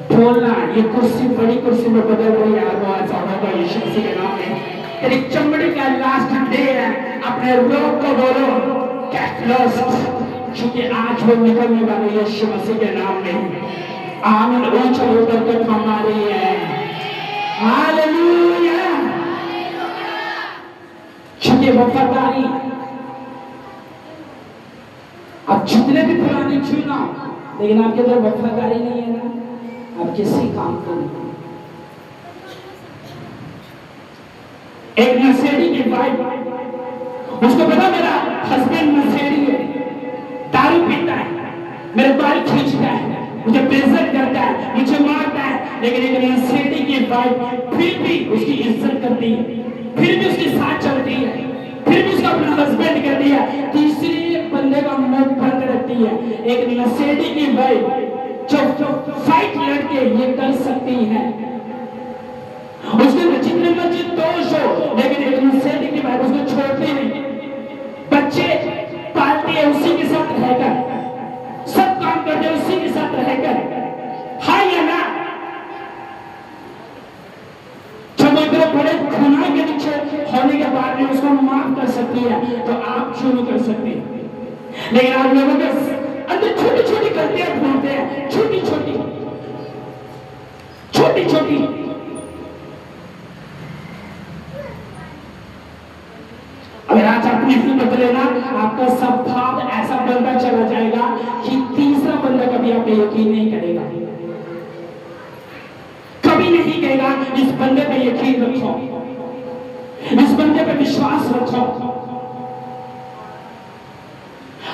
बोलना ये कुर्सी बड़ी कुर्सी में बदल रही है, वो ऐसा होगा यीशु मसीह के नाम में। तेरी चमड़ी का लास्ट डे है, अपने रोग को बोलो गेट लॉस्ट, क्योंकि आज वो निकलने वाले यीशु मसीह के नाम में। आमीन। ऊंचा होकर के हमारी है, हालेलुया। क्योंकि वफादारी, अब जितने भी पुराने चुना, लेकिन आपके अंदर वफादारी नहीं है ना, आप किसी काम को नहीं। एक नशेड़ी की वाइफ, उसको पता मेरा हस्बैंड नशेड़ी है, दारू पीता है, मेरे बाल खींचता है, मुझे बेइज्जत करता है, मुझे मारता है, लेकिन एक नशेड़ी की वाइफ फिर भी उसकी इज्जत करती है, फिर भी उसके साथ चलती है, फिर भी उसका अपना हस्बैंड करती है, तीसरे बंदे का मुंह बंद रखती है। एक नशेड़ी की वाइफ जो फाइट लड़के ये कर सकती है, उसके जितने मर्जी दोष हो, लेकिन एक नशेड़ी की वाइफ उसको छोड़ती नहीं, बच्चे पालती है उसी के साथ रहकर, सब काम करते उसी के साथ रहकर, हाँ या ना। जब इतने बड़े गुनाह के नीचे होने के बाद में उसको माफ कर सकती है, तो आप क्यों नहीं कर सकते? लेकिन आप लोगों के अंदर छोटी छोटी गलतियां ढूंढते हैं, छोटी छोटी। अगर आज आप नहीं बदले ना, आपका सब भाव ऐसा बनता चला जाएगा कि तीसरा बंदा कभी आप पे यकीन नहीं करेगा, कभी नहीं कहेगा इस बंदे पे यकीन रखो, इस बंदे पे विश्वास रखो।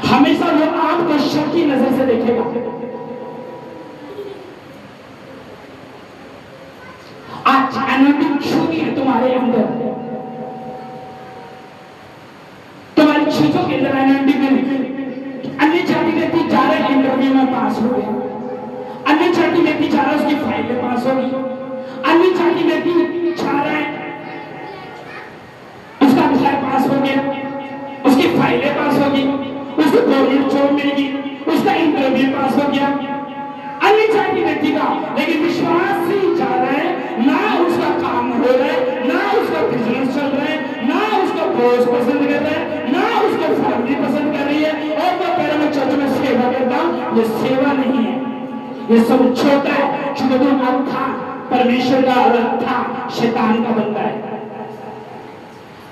हमेशा वो आपको शक की नजर से देखेगा। आज एनर्जी छूटी है तुम्हारे अंदर, तुम्हारी चीजों के अंदर एनर्जी में। अन्य जाति व्यक्ति जा रहा है इंटरव्यू में पास हो गया, अन्य जाति व्यक्ति जा रहा है उसकी फाइलें पास होगी, अन्य जाति व्यक्ति जा रहा है उसका विषय पास हो गया, उसकी फाइलें पास होगी, उसको गवर्नमेंट जॉब मिलेगी, उसका इंटरव्यू पास हो गया, अन्य जाति व्यक्ति का। लेकिन विश्वास ही जा रहा है, ना उसका काम हो रहा है, ना उसका बिजनेस चल रहा है, ना उसका बॉस पसंद कर रहा है, ना उसको फैमिली पसंद कर रही है, और वो पहले मैं चर्च में सेवा करता हूं। ये सेवा नहीं है, ये सब छोटा है, क्योंकि तुम अथा परमेश्वर का और अथा शैतान का बंदा है।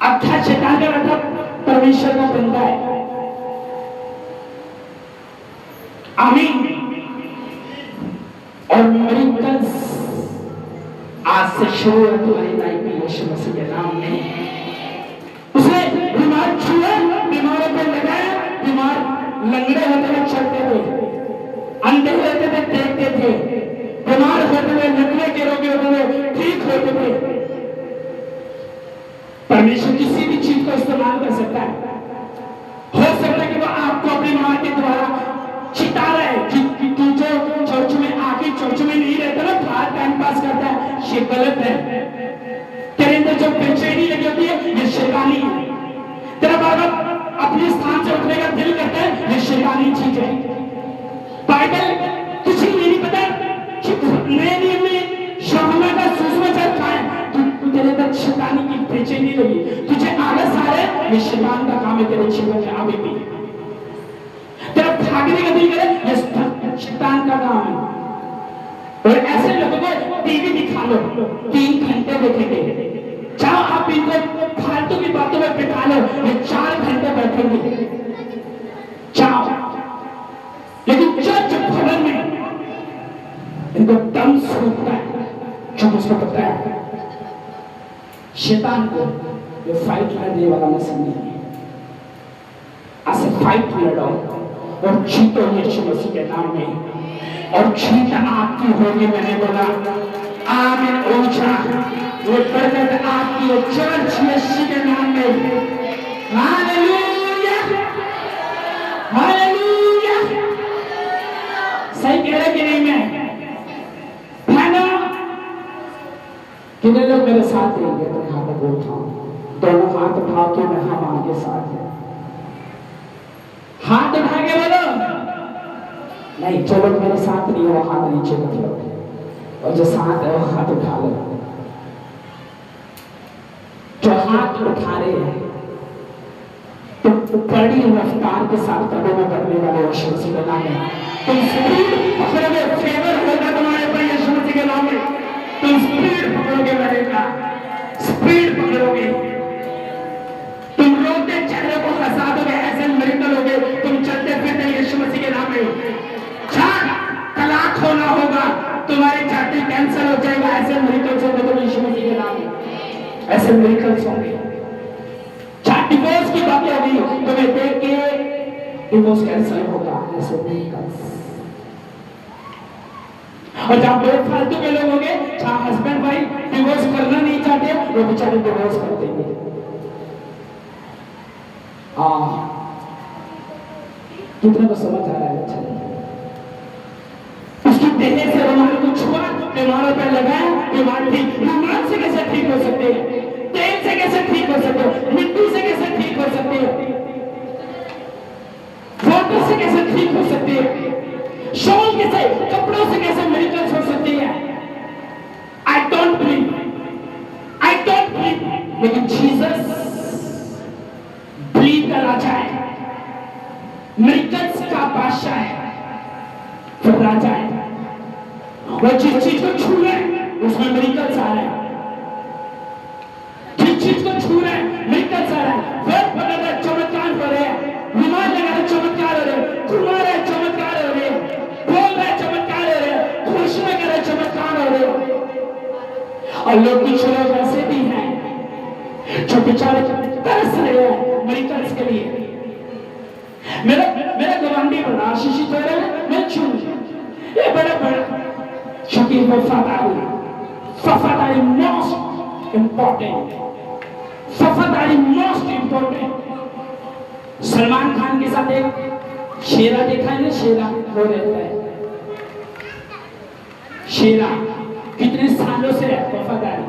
अथा शैतान का, अथा परमेश्वर का बंदा है। आमीन। और मिरेकल्स आज से शुरू है तुम्हारी लाइफ में यीशु मसीह के नाम में। उसने बीमार छुआ, बीमारों पे लगाया, बीमार लंगड़े होते हुए चलते थे, अंधे होते थे देखते थे, बीमार होते हुए लंगड़े के रोगी होते हुए ठीक होते थे। परमेश्वर किसी भी चीज को इस्तेमाल कर सकता है। हो सकता है कि वो आपको अपनी मां के द्वारा चिता रहा है कि तू जो चर्च में आके चर्च में नहीं रहता ना, बाहर टाइम पास करता है, ये गलत है। तेरे अंदर जो बेचैनी लगी होती है ये शैतानी है। तेरा बार बार अपने स्थान से उठने का दिल करता है, ये शैतानी चीज है। बाइबल कुछ ही नहीं पता कि नए नियम में यूहन्ना का सुसमाचार क्या है। तेरे अंदर शैतानी की बेचैनी लगी, तुझे आलस आ रहा है, ये शैतान का काम है तेरे जीवन में अभी भी। तेरा भागने का दिल करे, ये शैतान का काम है। और ऐसे लोगों को टीवी दिखा लो, 3 घंटे देखेंगे, चाहो आप इनको फालतू की बातों में बिठा लो, ये 4 घंटे बैठेंगे चाहो, लेकिन चर्च भवन में इनको दम सूखता है। क्यों? उसको पता है शैतान को ये फाइट लड़ने वाला मसीह नहीं है। ऐसे फाइट लड़ो और जीतो यीशु मसीह के नाम में, और जीत आपकी होगी। मैंने बोला आमीन। ऊंचा वो बरकत आपकी हो, चर्च यीशु के नाम में। Hallelujah, hallelujah. सही कह रहे कि नहीं? मैं कितने लोग मेरे साथ देंगे? तो यहाँ पर उठाओ, दोनों हाथ उठाओ कि मैं हमारे साथ है। हाथ उठा के बोलो नहीं, जो लोग मेरे साथ नहीं है वो हाथ नीचे मत लो, और जो साथ है वो हाथ उठा लो। जो हाथ उठा रहे हैं तुम बड़ी रफ्तार के साथ कदमों में बढ़ने वाले यीशु मसीह के नाम में। तुम स्पीड पकड़ोगे, फेवर होगा तुम्हारे ऊपर यीशु मसीह के नाम में। तुम स्पीड पकड़ोगे, बढ़ेगा स्पीड पकड़ोगे। तुम रोते चेहरे को हंसा दोगे, ऐसे मिरेकल होगे। तुम चलते फिरते यीशु मसीह के नाम में। तलाक होना होगा, तुम्हारी छाती कैंसर हो जाएगा, ऐसे मिरेकल्स होंगे तुम यीशु मसीह के नाम में, ऐसे मिरेकल्स होंगे। डिवोर्स की बातें होगी, तुम्हें देख के डिवोर्स कैंसर होगा, ऐसे मिरेकल्स। और जब लोग फालतू के लोग होंगे, जहां हस्बैंड वाइफ डिवोर्स करना नहीं चाहते, वो बेचारे डिवोर्स कर देंगे। कितने को समझ आ रहा है? अच्छा, उसकी देह से रुमाल को छुआ, बीमारों पर लगाया, बीमार ठीक। रुमाल से कैसे ठीक हो सकते हैं? तेल से कैसे ठीक हो सकते हो? मिट्टी से कैसे ठीक हो सकते हो? वाटर से कैसे ठीक हो सकते हैं? शॉल कैसे, कपड़ों से कैसे मिरेकल्स हो सकती है? I don't believe, I don't believe. लेकिन जीसस बिलीव का राजा है, मिरेकल्स का बादशाह है, फिर राजा है। वो जिस चीज को छू रहे हैं उसमें मिरेकल्स आ रहे हैं, जिस चीज को छू रहे हैं मिरेकल्स आ रहा है। वो बदल रहे, चमत्कार हो रहे हैं, रुमाल लगा रहे, चमत्कार हो रहे हैं, घुमा रहे, चमत्कार हो रहे हैं, बोल रहे, चमत्कार हो रहे हैं, घोषणा कर रहे, चमत्कार हो रहे हैं। और लोग कुछ लोग ऐसे भी हैं जो बेचारे तरस रहे हैं मिरेकल्स के लिए। मेरा गवांडी बड़ा आशीषित हो रहा है, मैं छू ये बड़ा क्योंकि वफादारी मोस्ट इंपॉर्टेंट, वफादारी मोस्ट इंपॉर्टेंट। सलमान खान के साथ एक शेरा देखा है ना, शेरा वो रहता है। शेरा कितने सालों से वफादारी,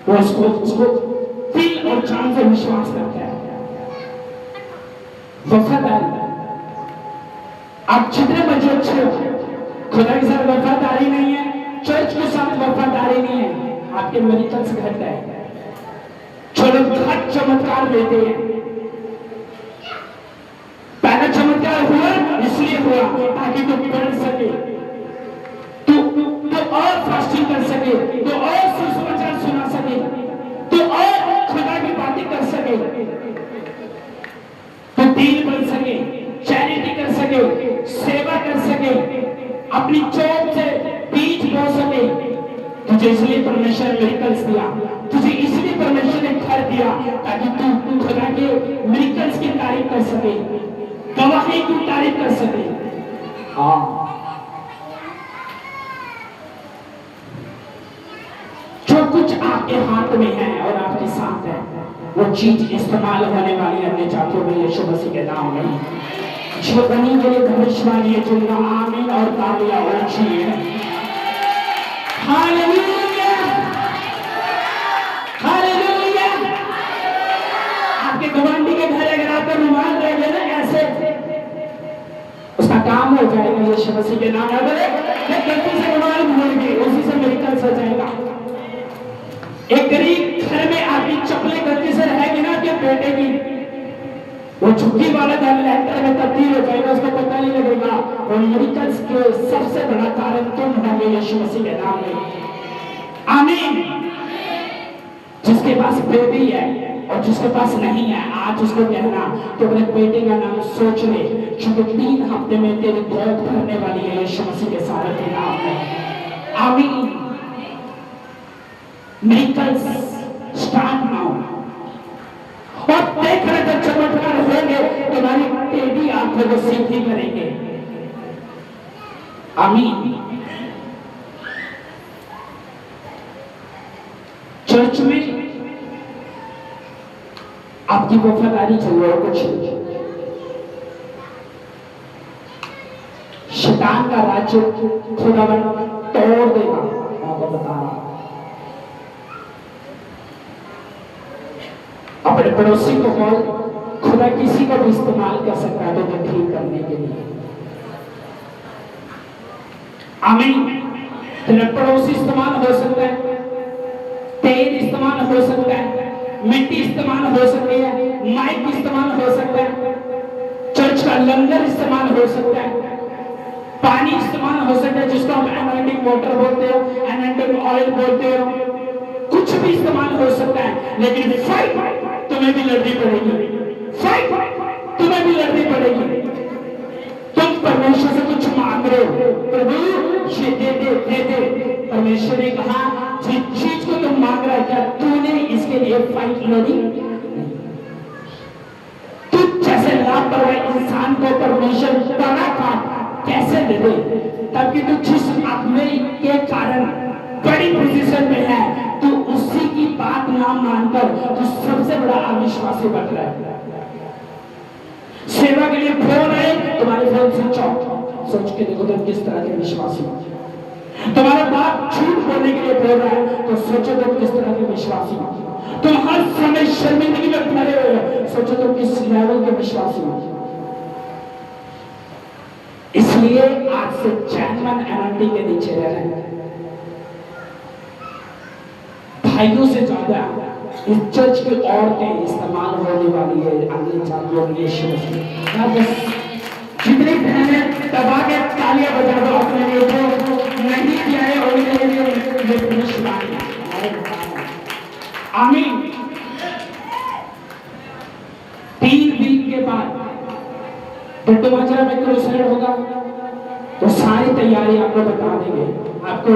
वो उसको दिल और जान से विश्वास करता है। वफादारी आप जितने बच्चे अच्छे हो, खुदा के साथ वफादारी नहीं है, चर्च के साथ वफादारी नहीं है, आपके मिरेकल्स घट है। चलो घट चमत्कार लेते हैं। पहला चमत्कार हुआ इसलिए हुआ ताकि तू पढ़ सके, तू और फास्टिंग कर सके, तू और सुसमाचार सुना सके, तू और खुदा की बातें कर सके, तू दीन बन सके, चैरिटी कर सके, सेवा कर सके, अपनी चौक से बीज बो सके। तुझे इसलिए परमेश्वर ने मिरेकल्स दिया, तुझे इसलिए परमेश्वर ने घर दिया ताकि तू खुदा के मिरेकल्स की तारीफ कर सके, गवाही की तारीफ कर सके। हाँ, जो कुछ आपके हाथ में है और आपके साथ है वो चीज इस्तेमाल होने वाली अन्य जातियों में यीशु मसीह के नाम में। जो बनी के लिए भविष्यवाणी है, जो आमीन और तालियां ऊंची है। Hallelujah, hallelujah. आपके गवांडी के घर अगर आपका रुमाल रह गया ना ऐसे, उसका काम हो जाएगा यीशु मसीह के नाम में। गलती से रुमाल भूल गए, उसी से मिरेकल्स हो जाएगा। एक गरीब घर में आपकी चप्पलें गलती से रहेगी ना आपके बेटे की, वो झुग्गी वाला घर लैंटर में तब्दील हो जाएगा, उसको पता नहीं लगेगा। और मिरेकल्स के सबसे बड़ा कारण तुम होंगे यीशु मसीह के नाम में। आमीन। जिसके पास बेबी है और जिसके पास नहीं है, आज उसको कहना कि अपने बेटे का नाम सोच ले, क्योंकि 3 हफ्ते में तेरी गोद भरने वाली है यीशु मसीह के सारे के नाम में। आमीन। Miracles start now. और देख रहे थे चमत्कार होंगे, तुम्हारी टेढ़ी आंखों को सीधी करेंगे। आमीन। चर्च में आपकी वफादारी चाहिए और कुछ। शैतान का राज्य खुदावन तोड़ देगा, मैं आपको बता रहा हूं। अपने पड़ोसी को बोल, खुदा किसी को भी इस्तेमाल कर सकता है तो ठीक करने के लिए। आमीन। तेरा पड़ोसी इस्तेमाल हो सकता है, तेल इस्तेमाल हो सकता है, मिट्टी इस्तेमाल हो सकती है, माइक इस्तेमाल हो सकता है, चर्च का लंगर इस्तेमाल हो सकता है, पानी इस्तेमाल हो सकता है जिसको हम एनोइंटिंग वाटर बोलते हो, एनोइंटिंग ऑयल बोलते हो, कुछ भी इस्तेमाल हो सकता है। लेकिन फाइट तुम्हें भी लड़नी पड़ेगी, फाइट तुम्हें भी लड़नी पड़ेगी। तुम परमेश्वर से कुछ मांग रहे हो, प्रभु ये दे दे दे दे। परमेश्वर ने कहा जिस चीज को तुम मांग रहा है क्या तूने इसके लिए फाइट लड़ी? तू जैसे लापरवाह इंसान को परमेश्वर बड़ा काम कैसे दे दे? तबकि तू जिस अपने के कारण बड़ी पोजीशन में है, तू उसी की बात ना मानकर तू सबसे बड़ा अविश्वासी बन रहा है। सेवा के लिए फोन आए, तुम्हारे फोन स्विच ऑफ। सोच के देखो तुम किस तरह के विश्वासी हो। तुम्हारा बाप झूठ बोलने के लिए बोल रहा है तो सोचो तुम किस तरह के विश्वासी हो। तुम हर समय शर्मिंदगी में भरे हुए हो, सोचो तुम किस लेवल के विश्वासी हो। इसलिए आज से चैनमैन एनआरटी के नीचे रह रहे हैं। भाइयों से ज्यादा इस चर्च की औरतें इस्तेमाल होने वाली है अगले जातियों में यीशु मसीह। जितनी बहनें दबा के तालियां बजा दो अपने लिए जो नहीं किया है और उनके लिए। आमीन। 3 वीक के बाद बट्टोमाजरा में क्रूसेड होगा तो सारी तैयारी आपको बता देंगे। आपको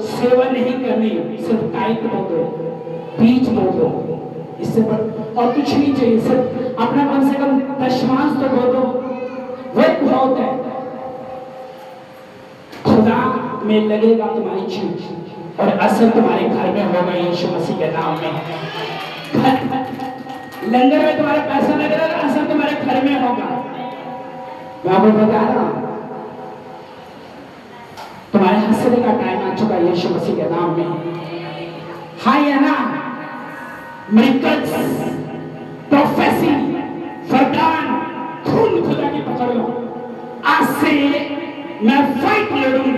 सेवा नहीं करनी, सिर्फ टाइट बोलो, बीच बोलो, इससे और कुछ नहीं चाहिए। सिर्फ अपना कम से कम दशमांश तो बोलो, वह बहुत है। खुदा में लगेगा तुम्हारी चीज और असर तुम्हारे घर में होगा यीशु मसीह के नाम में। लंगर में तुम्हारा पैसा लग रहा है, असर तुम्हारे घर में होगा। मैं आपको बता रहा हूं, तुम्हारे हंसने का टाइम आ चुका है यीशु मसीह के नाम में। हाँ या ना? मिरेकल्स, प्रोफेसी, वरदान, खून खुदा की पकड़ लो। आज से मैं फाइट लड़ूंगी,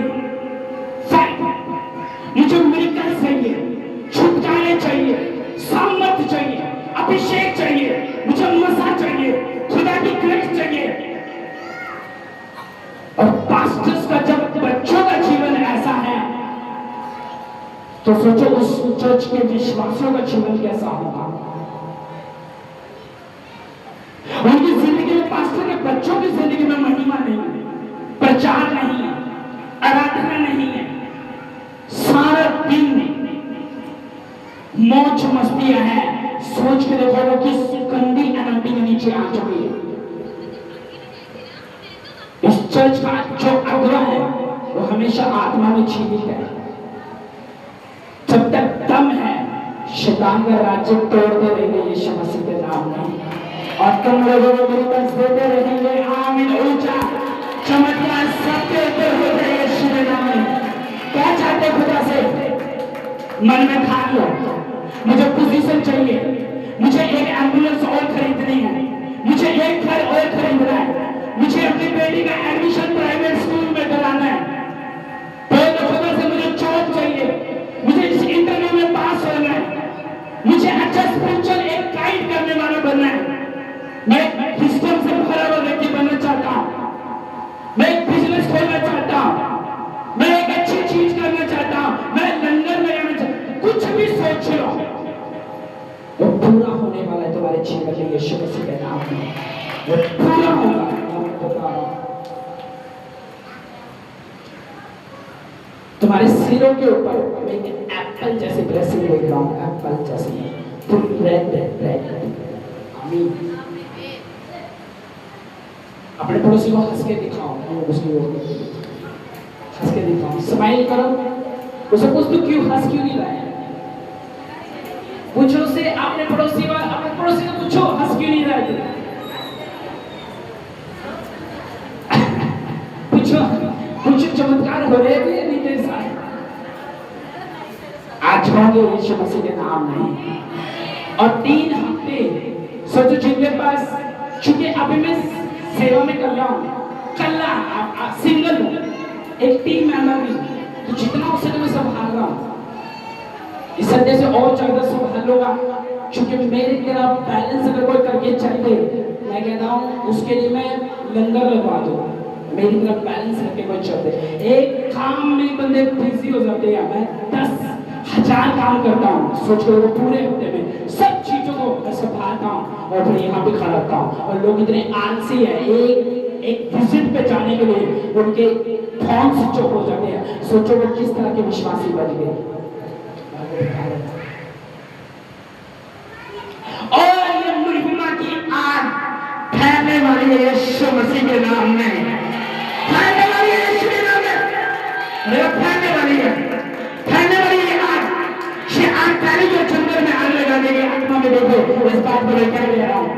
फाइट। मुझे मिरेकल्स चाहिए, छुटकारे चाहिए, सामर्थ चाहिए, अभिषेक चाहिए, मुझे मसा चाहिए, खुदा की ग्रेस चाहिए। और पास्टर्स का जब बच्चों का जीवन ऐसा है तो सोचो उस चर्च के विश्वासियों का जीवन कैसा होगा। उनकी जिंदगी में, पास्टर के बच्चों की जिंदगी में महिमा नहीं है, प्रचार नहीं है, आराधना नहीं है, सारा दिन चुकी है। इस चर्च का जो अगुवा है वो हमेशा आत्मा में जीवित है। जब तक दम है शैतान का राज्य तोड़ते रहेंगे यीशु मसीह के नाम में, और तुम लोगों को मेरी तरफ देते रहेंगे। आमीन। ऊंचा चमत्कार सबके ऊपर हो जाए यीशु के नाम में। क्या चाहते खुदा से? मन में ठान लो, मुझे पोजीशन चाहिए, मुझे एक एम्बुलेंस और खरीदनी है, मुझे एक घर और खरीदना है, मुझे अपनी बेटी का एडमिशन प्राइवेट स्कूल में कराना है। तो खुदा से मुझे जॉब चाहिए, मुझे इस इंटरव्यू में पास होना है, मुझे अच्छा स्पिरिचुअल एक गाइड करने वाला बनना है, मैं सिस्टम से भरा हुआ व्यक्ति बनना चाहता हूँ, मैं एक बिजनेस खोलना चाहता हूँ, मैं एक अच्छी चीज करना चाहता हूँ, मैं लंदन में रहना चाहता हूँ। कुछ भी सोच लो, वो पूरा होने वाला है तुम्हारे जीवन में यीशु मसीह के नाम में। वो पूरा होगा। तुम्हारे सिरों के ऊपर मैं एक एप्पल जैसे ब्लेसिंग देख रहा हूँ, एप्पल जैसे रेड रेड। आमीन। अपने पड़ोसी को हंस के दिखाओ, उसकी ओर हंस के दिखाओ, स्माइल करो। उसे पूछ दो क्यों हंस क्यों नहीं रहा है? पूछो उसे, अपने पड़ोसी को पूछो हंस क्यों नहीं रहा है? पूछो चमत्कार हो रहे थे नहीं तेरे साथ? आज होंगे यीशु मसीह के नाम में। और 3 हफ्ते सोचो जिनके पास, चूंकि अभी मैं सेवा में कर रहा हूँ, कल्ला सिंगल हूँ, एक टीम मेंबर नहीं, तो जितना हो सके मैं संभाल रहा हूँ। इस संडे से और ज्यादा संभालूंगा, क्योंकि मेरे तरफ बैलेंस अगर कोई करके चल दे, मैं कहता हूँ उसके लिए मैं लंगर लगवा दूँ। मेरी तरफ बैलेंस रखे कोई चल दे, एक काम में बंदे बिजी हो जाते हैं, मैं 10,000 काम करता हूँ। सोच लो वो पूरे हफ्ते में सब चीजों को मैं संभालता हूँ और फिर यहाँ पे खड़ा रहता हूँ। और लोग इतने आलसी है, एक विजिट पे जाने के लिए उनके फोन स्विच ऑफ हो जाते हैं। सोचो वो किस तरह के विश्वासी बन गए। और ये महिमा की आग फैलने वाली है यीशु मसीह के नाम में, फैलने वाली है यीशु के नाम में, फैलने वाली है आग। ये आग पहले जो जंगल में आग लगा देगी, आत्मा में देखो इस बात को मैं कह रहा हूं,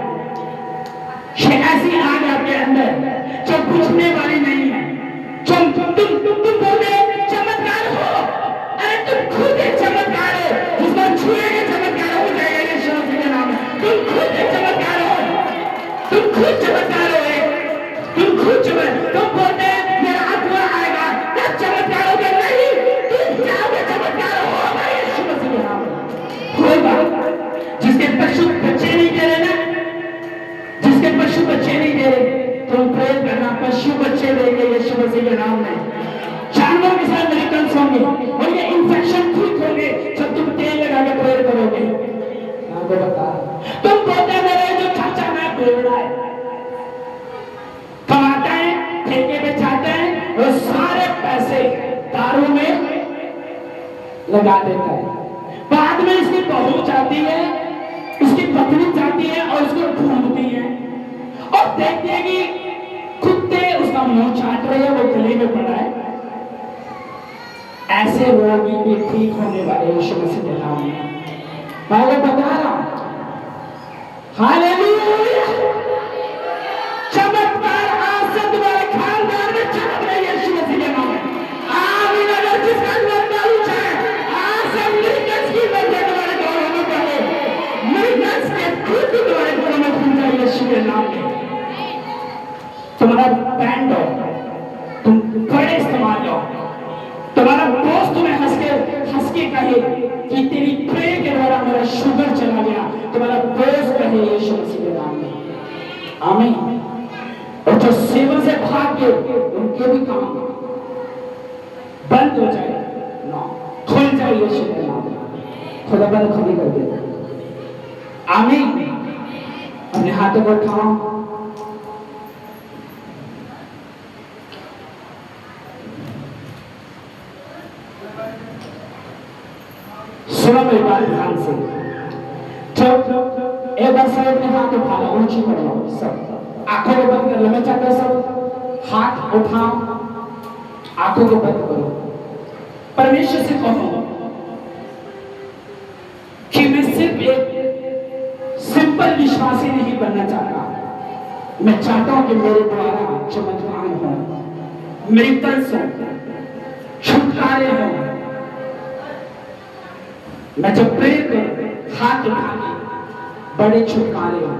ये ऐसी आग आपके अंदर जो बुझने वाली नहीं है। जो तुम बोले चमत्कार हो, अरे तुम खुद एक चमत्कार हो, जिसको छुएंगे चमत्कार हो जाएगा यीशु मसीह के नाम में। तुम खुद एक चमत्कार हो, तुम खुद चमत्कार हो, तुम खुद तुम बोलते हैं मेरा अगुआ आएगा तब चमत्कार होगा, नहीं, तुम जाओगे चमत्कार होगा यीशु मसीह के नाम में। होगा। जिसके पशु बच्चे नहीं दे रहे ना, जिसके पशु बच्चे नहीं दे रहे, तुम प्रेयर करना पशु बच्चे देंगे यीशु मसीह के नाम में। जानवरों के साथ मिलकर होंगे और ये इन्फेक्शन ठीक होंगे जब तुम तेल लगा के प्रेयर करोगे। आपको बता, तुम बोलते मेरे जो चाचा मैं बेवड़ा है, कमाता है, ठेके पे जाते हैं और सारे पैसे दारू में लगा देता है। बाद में इसकी बहू जाती है, इसकी पत्नी जाती है और उसको ढूंढती है और देखती है कि कुत्ते उसका मुंह चाट रहे हैं, वो गले में पड़ा है। ऐसे रोगी भी ठीक होने वाले यीशु मसीह के नाम में मैं वो बता रहा हूं। हालेलुया। चमत्कार आज से तुम्हारे खानदान में चमक रहे यीशु मसीह के नाम में। आमीन। अगर जिसका लंबा उठा है आज से मिर्कस की वजह तुम्हारे घरों में पड़े, मिर्कस के खुद तुम्हारे घरों में खुल जाए यीशु के नाम में। तुम्हारा बैंड हो, तुम बड़े इस्तेमाल हो, तुम्हारा दोस्त तुम्हें हंस के कहे कि तेरी प्रे के द्वारा मेरा शुगर चला गया, तुम्हारा दोस्त कहे यीशु मसीह के नाम में। आमीन। और जो सेवा से भाग गए उनके भी काम बंद हो जाए, ना खुल जाए यीशु के नाम में। खुदा बंद खुली कर दे। आमीन। अपने हाथों को उठाओ। सुनो मेरी बात ध्यान से। जब एक बार सब अपने हाथ उठा लो, ऊंची कर लो, सब आंखों को बंद कर लो। मैं चाहता हूं सब हाथ उठाओ, आंखों को बंद करो, परमेश्वर से कहो कि मैं सिर्फ एक सिंपल विश्वासी नहीं बनना चाहता, मैं चाहता हूं कि मेरे द्वारा चमत्कार हो, मिरेकल्स हो, छुटकारे हो। मैं जब प्रे करूं हाथ उठा के बड़े छुटकारे हो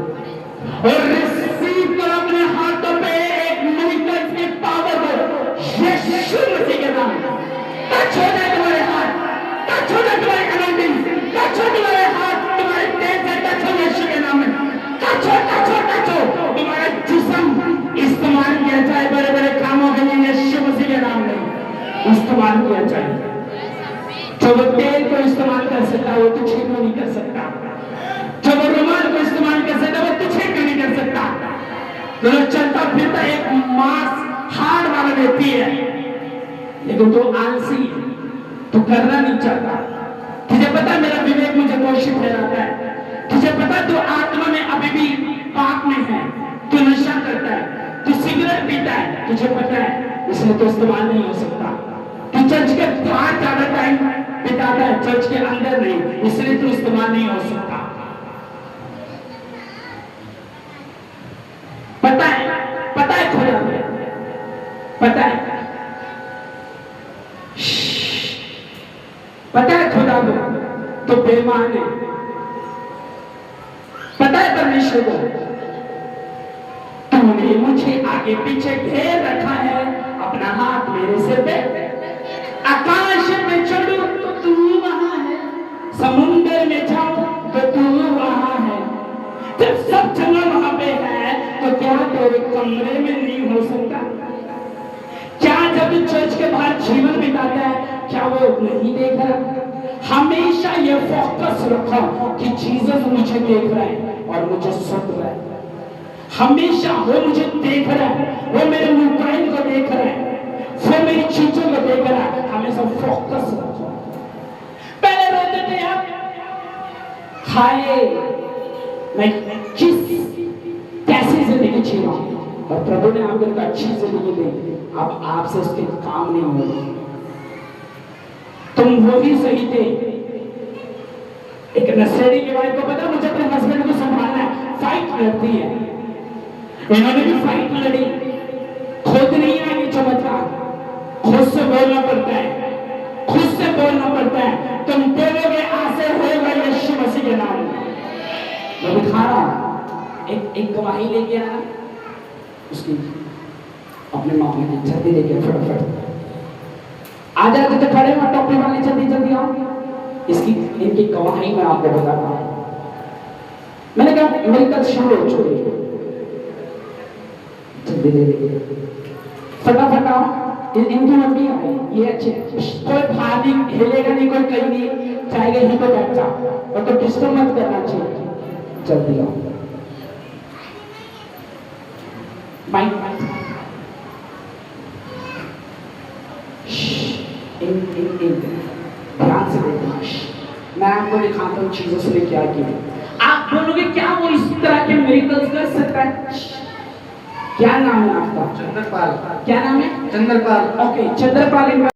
और रिसीव करो अपने हाथों पे एक मिरेकल्स की पावर हो यीशु मसीह के नाम में। टच हो जाए तुम्हारे हाथ, टच हो जाए तुम्हारे अनॉइंटिंग, टच हो तुम्हारे हाथ, तुम्हारे तेज से टच हो यीशु के नाम में। टच हो, टच हो, टच हो, तुम्हारा जिस्म इस्तेमाल किया जाए बड़े बड़े कामों के लिए यीशु मसीह के नाम में इस्तेमाल किया जाए। जो वो तेल को इस्तेमाल कर सकता है वो तुझे क्यों नहीं कर सकता? जो वो रुमाल को इस्तेमाल कर सकता है वो तुझे क्यों नहीं कर सकता? तो चलता फिरता एक मांस हार्ड वाला व्यक्ति है, लेकिन तू आलसी है, तू करना नहीं चाहता। तुझे पता मेरा विवेक मुझे दोषी ठहराता है, तुझे पता तू आत्मा में अभी भी पाप में है, तू नशा करता है, तू सिगरेट पीता है, तुझे पता है, इसलिए तो इस्तेमाल नहीं हो सकता। तू चर्च के बाहर ज्यादा टाइम बिताता है, चर्च के अंदर नहीं, इसलिए तू इस्तेमाल नहीं हो सकता। पता है खुदा में, पता है खुदा को तो बेईमान है, पता है परमेश्वर को तूने मुझे आगे पीछे घेर रखा है, अपना हाथ मेरे सिर पे, आकाश में चढ़ूं तो तू वहां है, समुद्र में जाऊं तो तू वहां है, जब सब जगह वहां पे है तो क्या तेरे कमरे में नहीं हो सकता? क्या जब चर्च के बाहर जीवन बिताता है क्या वो नहीं देख रहा? हमेशा ये फोकस रखो कि जीसस मुझे देख रहा है और मुझे सुन रहा है, हमेशा वो मुझे देख रहा है, वो मेरे मोबाइल को देख रहा है, वो मेरी चीजों को देख रहा है। हमेशा फोकस रखो। पहले रोते थे आप, हाय मैं कैसी जिंदगी जी रहा हूं, और प्रभु ने आपको अच्छी जिंदगी दी, अब आपसे उसके काम नहीं हो रहे। तुम वो ही सही थे। एक नशेड़ी की वाइफ को पता मुझे अपने हस्बैंड को संभालना है, फाइट लड़ती है, इन्होंने भी फाइट लड़ी, खुद नहीं आएगी चमत्कार, खुद से बोलना पड़ता है, खुद से बोलना पड़ता है। तुम बोलोगे आसे होगा यीशु मसीह के नाम में। मैं दिखा रहा हूं, एक गवाही लेके आना, उसकी अपने मामले की जल्दी लेके फटाफट आ जाते तो खड़े हो, टोपी वाले जल्दी जल्दी आओ। इसकी इनकी गवाही मैं आपको बताता हूं। मैंने कहा मेरी कल शुरू हो चुकी है, जल्दी जल्दी फटाफट आओ। इनकी मम्मी आई, ये अच्छे, कोई भाभी हिलेगा नहीं, कोई कहीं नहीं जाएगा, यहीं पे बैठ जाओ, और तो डिस्टर्ब मत करना चाहिए, जल्दी आओ। माइक ध्यान से देखना, मैं आपको दिखाता हूँ जीसस ने क्या किया। आप बोलोगे क्या वो इस तरह के मिरेकल्स कर सकता है? क्या नाम है आपका? चंद्रपाल। क्या नाम है? चंद्रपाल। ओके, चंद्रपाल।